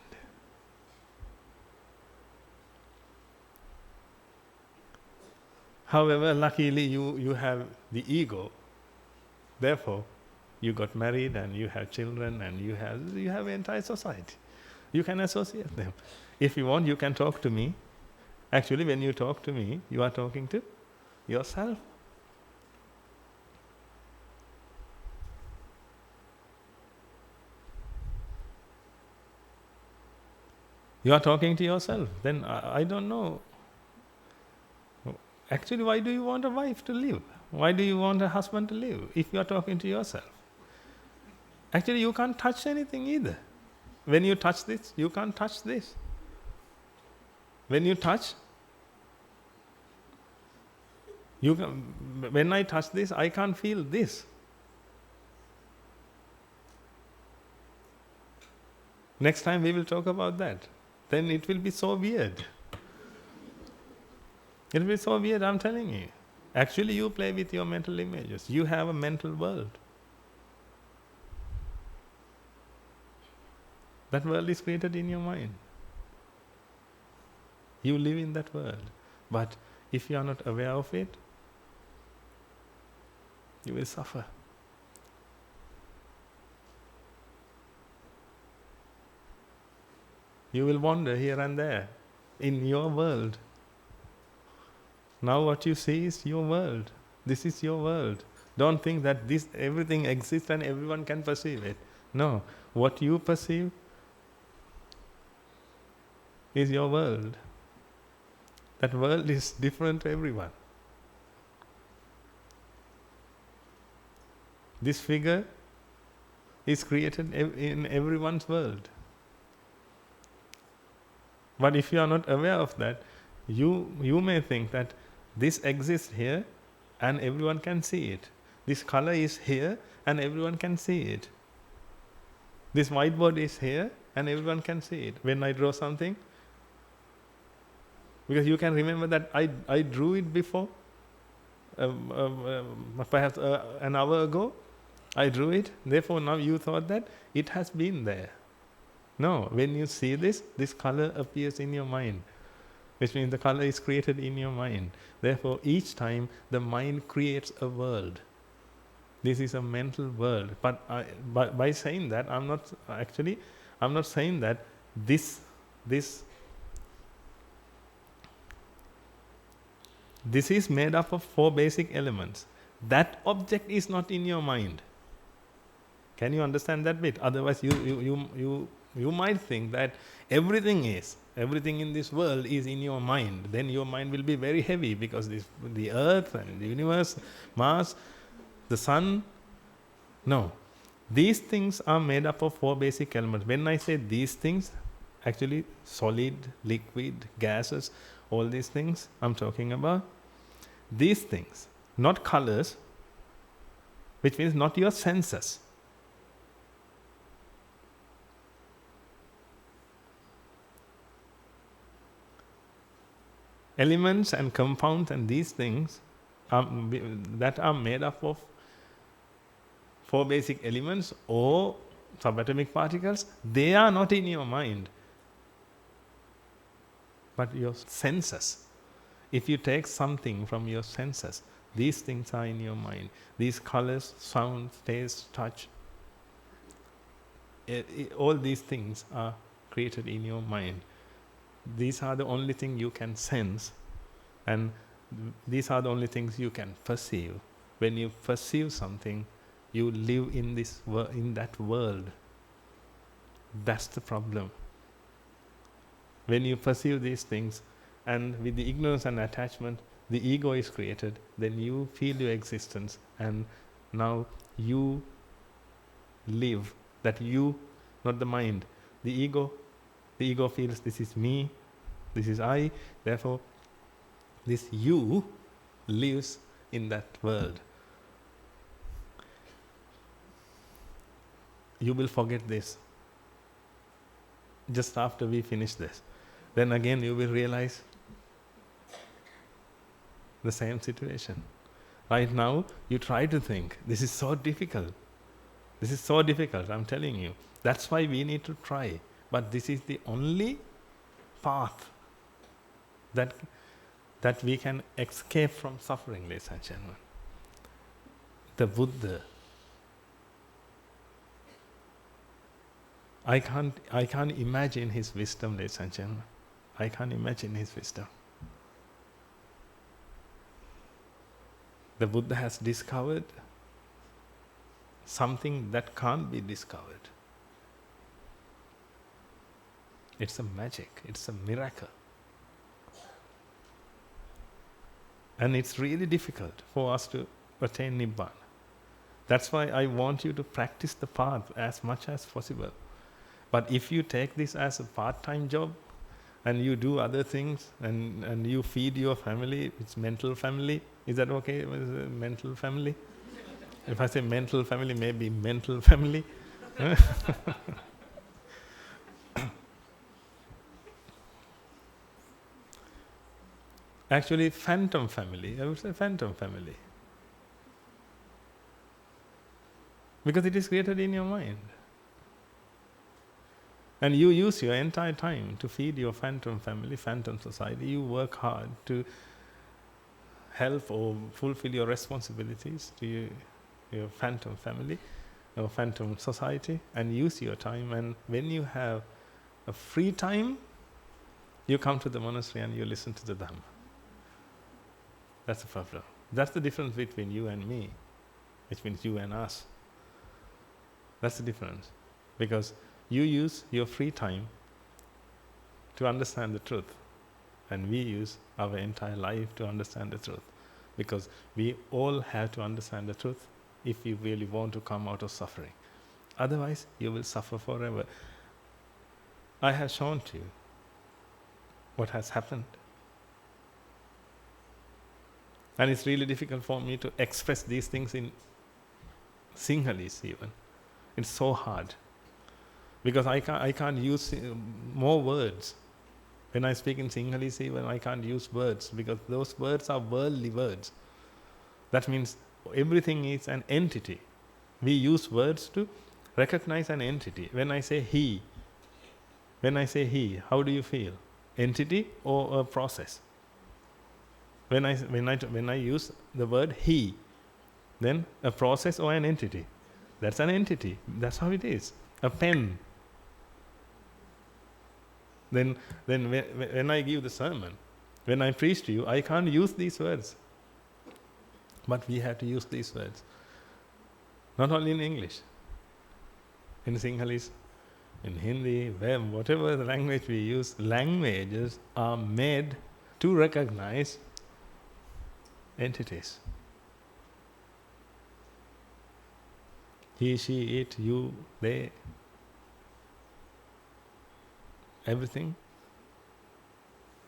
However, luckily you have the ego. Therefore, you got married and you have children and you have an entire society. You can associate them. If you want, you can talk to me. Actually, when you talk to me, you are talking to yourself. You are talking to yourself. Then I don't know. Actually, why do you want a wife to live? Why do you want a husband to live if you are talking to yourself? Actually, you can't touch anything either. When you touch this, you can't touch this. When you touch, when I touch this, I can't feel this. Next time we will talk about that. Then it will be so weird. It will be so weird, I'm telling you. Actually, you play with your mental images. You have a mental world. That world is created in your mind. You live in that world. But if you are not aware of it, you will suffer. You will wander here and there in your world. Now what you see is your world. This is your world. Don't think that everything exists and everyone can perceive it. No. What you perceive is your world. That world is different to everyone. This figure is created in everyone's world. But if you are not aware of that, you may think that this exists here and everyone can see it. This color is here and everyone can see it. This whiteboard is here and everyone can see it. When I draw something, because you can remember that I drew it before, perhaps an hour ago, I drew it. Therefore, now you thought that it has been there. No, when you see this color appears in your mind, which means the color is created in your mind. Therefore, each time the mind creates a world. This is a mental world. But by saying that, I'm not saying that this is made up of 4 basic elements. That object is not in your mind. Can you understand that bit? Otherwise, you You might think that everything in this world is in your mind. Then your mind will be very heavy, because the earth and the universe, Mars, the sun. No. These things are made up of 4 basic elements. When I say these things, actually solid, liquid, gases, all these things I'm talking about. These things, not colors, which means not your senses. Elements and compounds and these things that are made up of 4 basic elements or subatomic particles, they are not in your mind, but your senses. If you take something from your senses, these things are in your mind. These colors, sounds, taste, touch, all these things are created in your mind. These are the only thing you can sense, and these are the only things you can perceive. When you perceive something, you live in in that world. That's the problem. When you perceive these things, and with the ignorance and attachment, the ego is created, then you feel your existence, and now you live. That you, not the mind. The ego feels this is me, this is I, therefore this you lives in that world. You will forget this just after we finish this. Then again you will realize the same situation. Right now you try to think, this is so difficult. This is so difficult, I'm telling you. That's why we need to try. But this is the only path that we can escape from suffering, ladies and gentlemen. The Buddha, I can't imagine his wisdom, ladies and gentlemen. I can't imagine his wisdom. The Buddha has discovered something that can't be discovered. It's a magic, it's a miracle. And it's really difficult for us to attain Nibbana. That's why I want you to practice the path as much as possible. But if you take this as a part-time job, and you do other things, and you feed your family, it's mental family, is that okay? Mental family? If I say mental family, maybe mental family. Actually, phantom family, I would say phantom family. Because it is created in your mind. And you use your entire time to feed your phantom family, phantom society. You work hard to help or fulfill your responsibilities to your phantom family or phantom society, and use your time. And when you have a free time, you come to the monastery and you listen to the Dhamma. That's the problem. That's the difference between you and me, which means you and us. That's the difference. Because you use your free time to understand the truth, and we use our entire life to understand the truth. Because we all have to understand the truth if you really want to come out of suffering. Otherwise, you will suffer forever. I have shown to you what has happened. And it's really difficult for me to express these things in Sinhalese even. It's so hard. Because I can't use more words. When I speak in Sinhalese even, I can't use words, because those words are worldly words. That means everything is an entity. We use words to recognize an entity. When I say he, how do you feel? Entity or a process? When I use the word he, then a process or an entity. That's an entity. That's how it is. A pen. Then when I give the sermon, when I preach to you, I can't use these words. But we have to use these words. Not only in English. In Sinhalese, in Hindi, whatever the language we use, languages are made to recognize entities. He, she, it, you, they, everything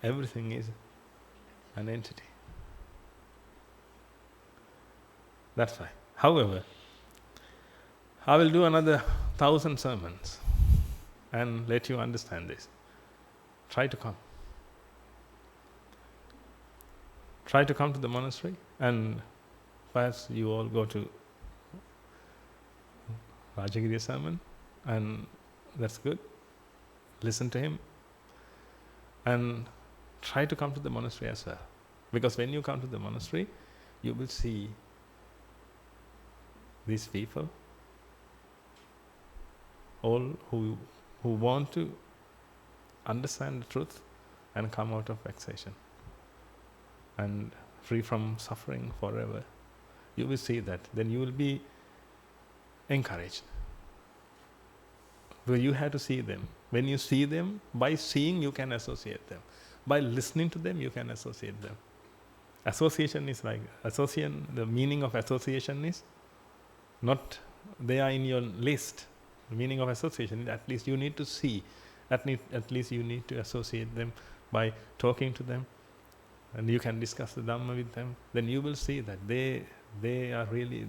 is an entity. That's why. However, I will do another 1,000 sermons and let you understand this. Try to come. Try to come to the monastery, and perhaps you all go to Rajagiri's sermon, and that's good. Listen to him and try to come to the monastery as well. Because when you come to the monastery, you will see these people, all who want to understand the truth and come out of vexation and free from suffering forever. You will see that. Then you will be encouraged. But you have to see them. When you see them, by seeing you can associate them. By listening to them, you can associate them. Association is like, the meaning of association is not, they are in your list. The meaning of association is at least you need to see, at least you need to associate them by talking to them, and you can discuss the Dhamma with them. Then you will see that they are really,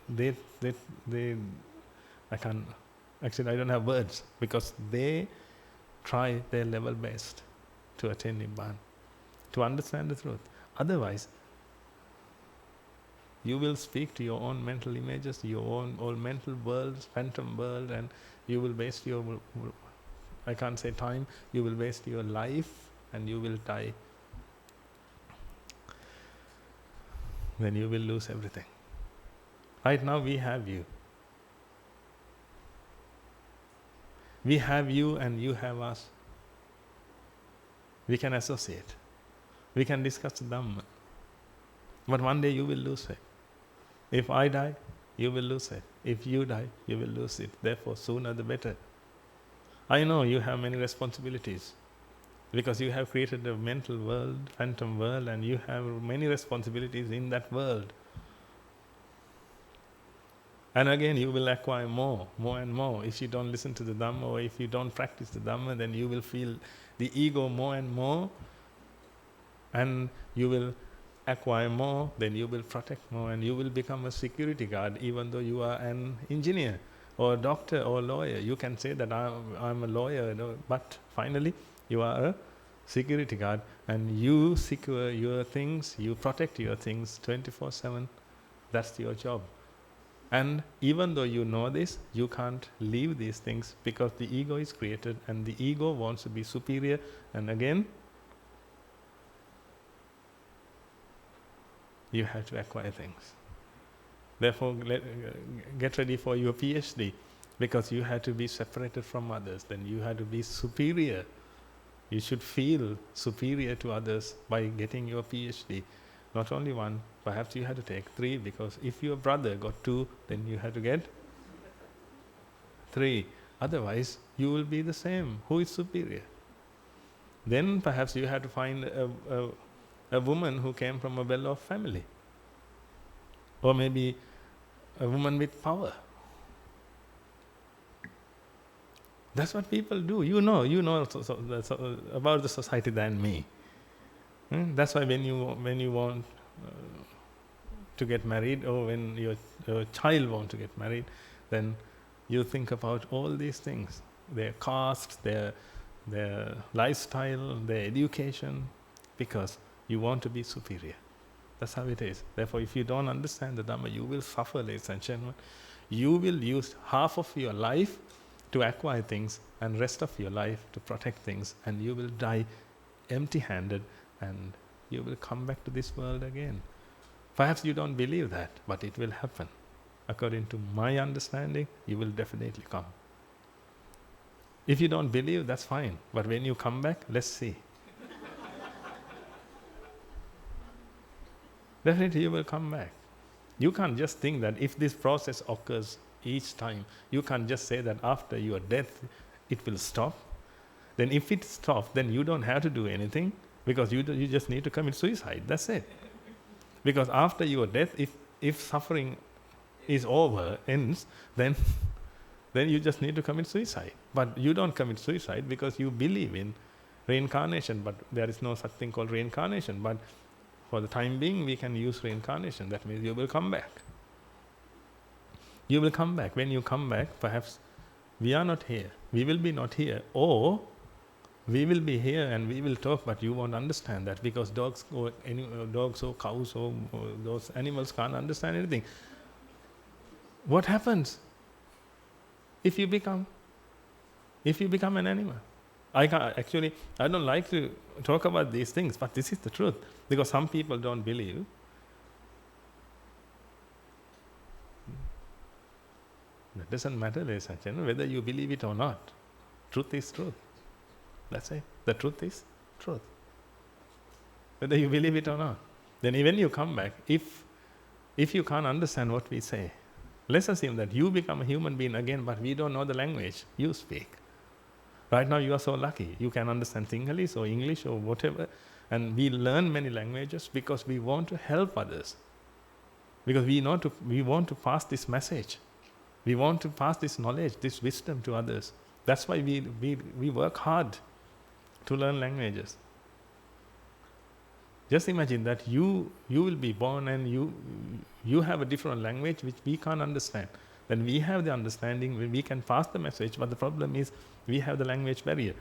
I don't have words, because they try their level best to attain Nibbana, to understand the truth. Otherwise, you will speak to your own mental images, your own mental worlds, phantom world, and you will waste your, I can't say time, you will waste your life and you will die. Then you will lose everything. Right now we have you. We have you and you have us. We can associate. We can discuss the Dhamma. But one day you will lose it. If I die, you will lose it. If you die, you will lose it. Therefore, sooner the better. I know you have many responsibilities, because you have created a mental world, phantom world, and you have many responsibilities in that world. And again, you will acquire more and more. If you don't listen to the Dhamma, or if you don't practice the Dhamma, then you will feel the ego more and more, and you will acquire more, then you will protect more, and you will become a security guard, even though you are an engineer or a doctor or a lawyer. You can say that I'm a lawyer, but finally you are a security guard, and you secure your things, you protect your things 24/7. That's your job. And even though you know this, you can't leave these things, because the ego is created and the ego wants to be superior. And again, you have to acquire things. Therefore, get ready for your PhD, because you have to be separated from others. Then you have to be superior. You should feel superior to others by getting your PhD. Not only one, perhaps you have to take 3, because if your brother got 2, then you have to get 3. Otherwise, you will be the same. Who is superior? Then perhaps you have to find a woman who came from a well-off family, or maybe a woman with power. That's what people do. You know about the society than me. That's why when you want to get married, or when your child wants to get married, then you think about all these things: their caste, their lifestyle, their education, because you want to be superior. That's how it is. Therefore, if you don't understand the Dhamma, you will suffer, ladies and gentlemen. You will use half of your life to acquire things, and rest of your life to protect things, and you will die empty-handed, and you will come back to this world again. Perhaps you don't believe that, but it will happen. According to my understanding, you will definitely come. If you don't believe, that's fine. But when you come back, let's see. Definitely you will come back. You can't just think that if this process occurs each time, you can't just say that after your death, it will stop. Then if it stops, then you don't have to do anything, because you just need to commit suicide. That's it. Because after your death, if suffering is over, ends, then you just need to commit suicide. But you don't commit suicide because you believe in reincarnation, but there is no such thing called reincarnation. But for the time being, we can use reincarnation. That means you will come back. You will come back. When you come back, perhaps we are not here. We will be not here. Or we will be here and we will talk, but you won't understand that, because dogs or cows or those animals can't understand anything. What happens if you become an animal? I don't like to talk about these things, but this is the truth, because some people don't believe. That doesn't matter, ladies and gentlemen, whether you believe it or not. Truth is truth. That's it. The truth is truth. Whether you believe it or not. Then when you come back, if you can't understand what we say, let's assume that you become a human being again, but we don't know the language you speak. Right now you are so lucky. You can understand Sinhalese or English or whatever. And we learn many languages because we want to help others. Because we want to pass this message. We want to pass this knowledge, this wisdom to others. That's why we work hard to learn languages. Just imagine that you will be born and you have a different language which we can't understand. Then we have the understanding, we can pass the message, but the problem is we have the language barrier.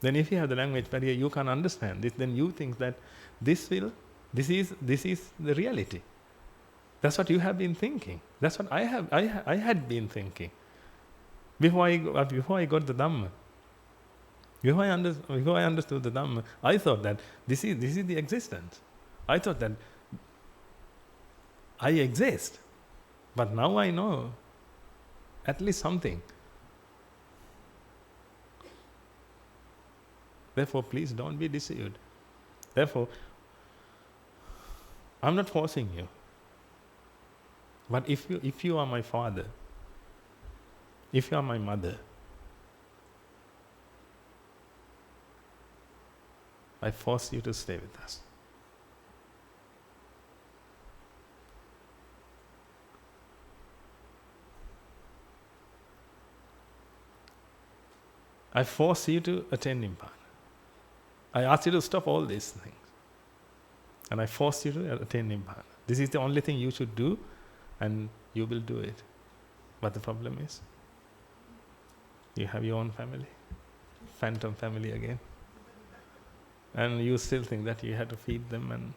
Then if you have the language barrier, you can't understand this, then you think that this is the reality. That's what you have been thinking. That's what I had been thinking. Before I got the Dhamma. Before I understood the Dhamma, I thought that this is the existence. I thought that I exist. But now I know at least something. Therefore, please don't be deceived. Therefore, I'm not forcing you. But if you are my father, if you are my mother, I force you to stay with us. I force you to attend Nibbana. I ask you to stop all these things. And I force you to attain Nibbana. This is the only thing you should do, and you will do it. But the problem is, you have your own family, phantom family again. And you still think that you have to feed them, and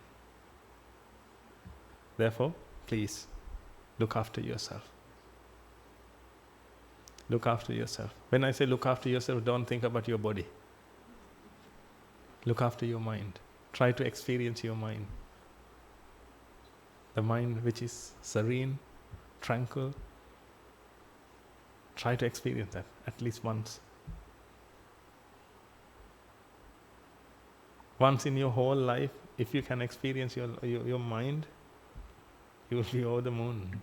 therefore, please, look after yourself. Look after yourself. When I say look after yourself, don't think about your body. Look after your mind. Try to experience your mind. The mind which is serene, tranquil. Try to experience that at least once. Once in your whole life, if you can experience your mind, you will be over the moon.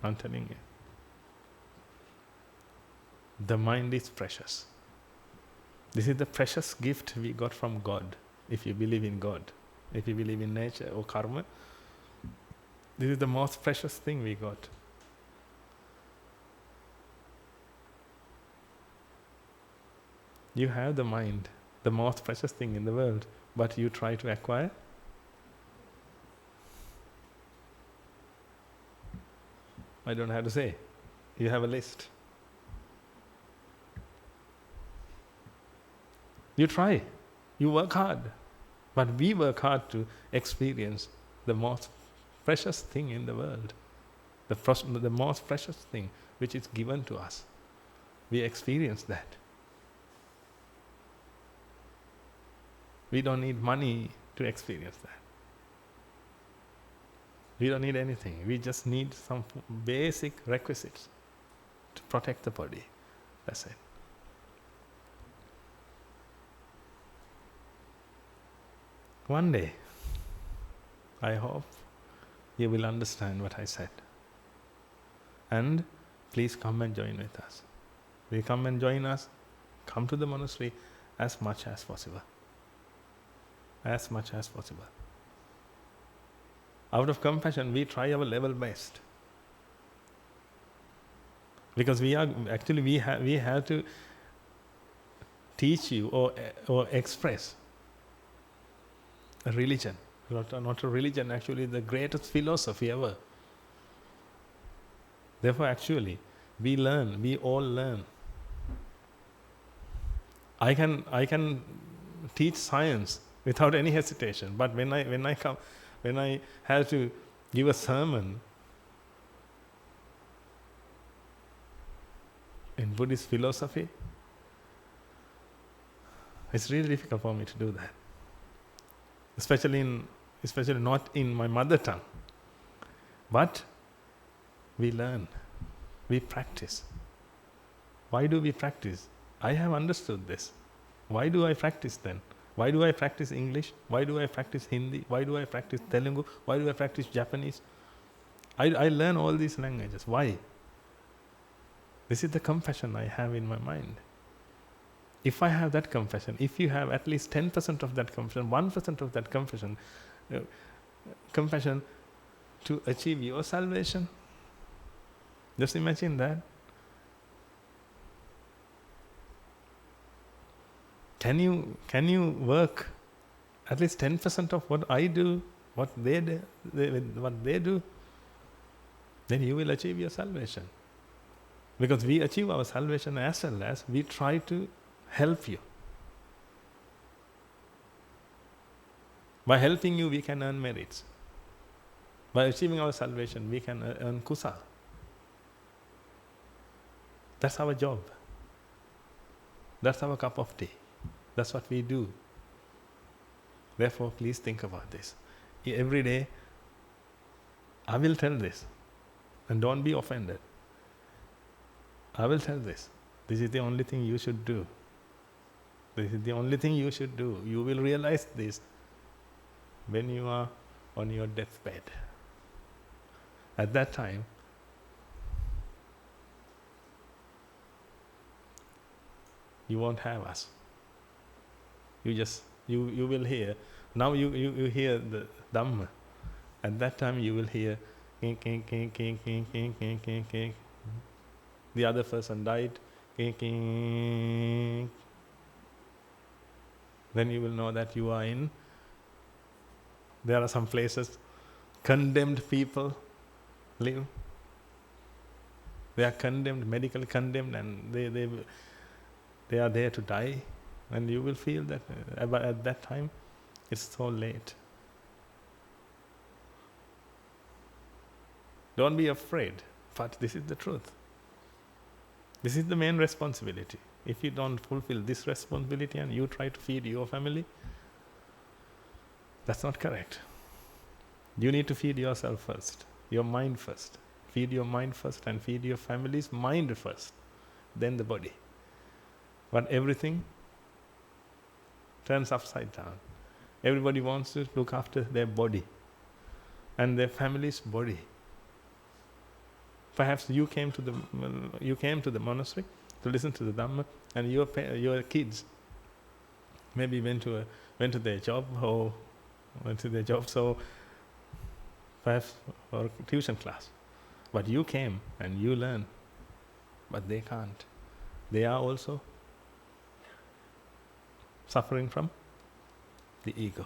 I'm telling you. The mind is precious. This is the precious gift we got from God, if you believe in God. If you believe in nature or karma, this is the most precious thing we got. You have the mind, the most precious thing in the world, but you try to acquire. I don't have to say. You have a list. You try. You work hard. But we work hard to experience the most precious thing in the world. The most precious thing which is given to us. We experience that. We don't need money to experience that. We don't need anything. We just need some basic requisites to protect the body. That's it. One day, I hope you will understand what I said. And please come and join with us. Will you come and join us? come to the monastery as much as possible. As much as possible. Out of compassion, we try our level best. Because we have to teach you or express a religion. Not a religion, actually the greatest philosophy ever. Therefore, actually, we all learn. I can teach science without any hesitation, but when I have to give a sermon in Buddhist philosophy, it's really difficult for me to do that. Especially not in my mother tongue. But we learn, we practice. Why do we practice? I have understood this. Why do I practice then? Why do I practice English? Why do I practice Hindi? Why do I practice Telugu? Why do I practice Japanese? I learn all these languages. Why? This is the compassion I have in my mind. If I have that compassion, if you have at least 10% of that compassion, 1% of that compassion to achieve your salvation, just imagine that. Can you work at least 10% of what I do, what they do? Then you will achieve your salvation. Because we achieve our salvation as well as we try to help you. By helping you, we can earn merits. By achieving our salvation, we can earn kusal. That's our job. That's our cup of tea. That's what we do. Therefore, please think about this. Every day, I will tell this. And don't be offended. I will tell this. This is the only thing you should do. This is the only thing you should do. You will realize this when you are on your deathbed. At that time, you won't have us. You will hear. Now you hear the Dhamma. At that time you will hear king, king, king, king, king, king, king, king, king. The other person died. King, king. Then you will know that you are in. There are some places condemned people live. They are condemned, medically condemned, and they are there to die. And you will feel that at that time it's so late. Don't be afraid, but this is the truth. This is the main responsibility. If you don't fulfill this responsibility and you try to feed your family, that's not correct. You need to feed yourself first, your mind first. Feed your mind first and feed your family's mind first, then the body. But everything turns upside down. Everybody wants to look after their body and their family's body. Perhaps you came to the monastery to listen to the Dhamma, and your kids maybe went to their job, so perhaps or tuition class. But you came and you learn, but they can't. They are also suffering from the ego.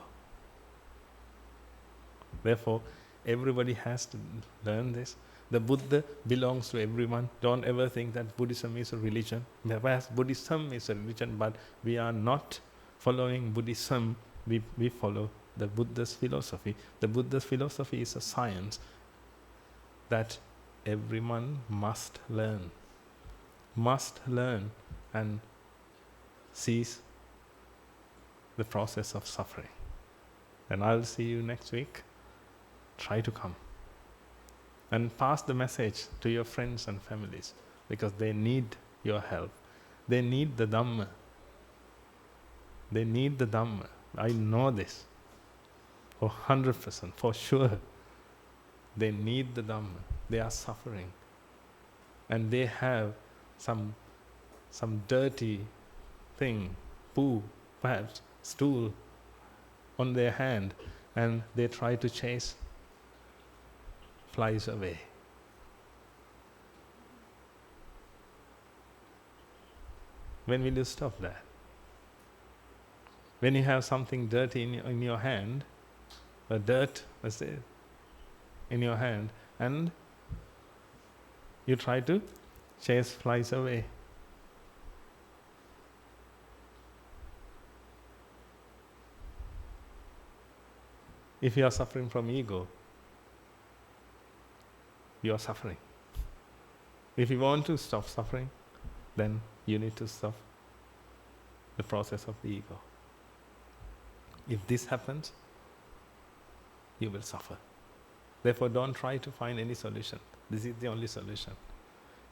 Therefore, everybody has to learn this. The Buddha belongs to everyone. Don't ever think that Buddhism is a religion. Perhaps Buddhism is a religion, but we are not following Buddhism. We follow the Buddha's philosophy. The Buddha's philosophy is a science that everyone must learn and cease the process of suffering. And I'll see you next week. Try to come and pass the message to your friends and families, because they need your help. They need the Dhamma. They need the Dhamma. I know this for 100%, for sure. They need the Dhamma. They are suffering. And they have some dirty thing, poo, perhaps stool, on their hand, and they try to chase flies away. When will you stop that? When you have something dirty in your hand, a dirt, let's say, in your hand, and you try to chase flies away. If you are suffering from ego, you are suffering. If you want to stop suffering, then you need to stop the process of the ego. If this happens, you will suffer. Therefore, don't try to find any solution. This is the only solution.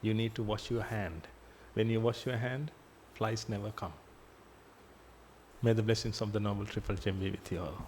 You need to wash your hand. When you wash your hand, flies never come. May the blessings of the Noble Triple Gem be with you all.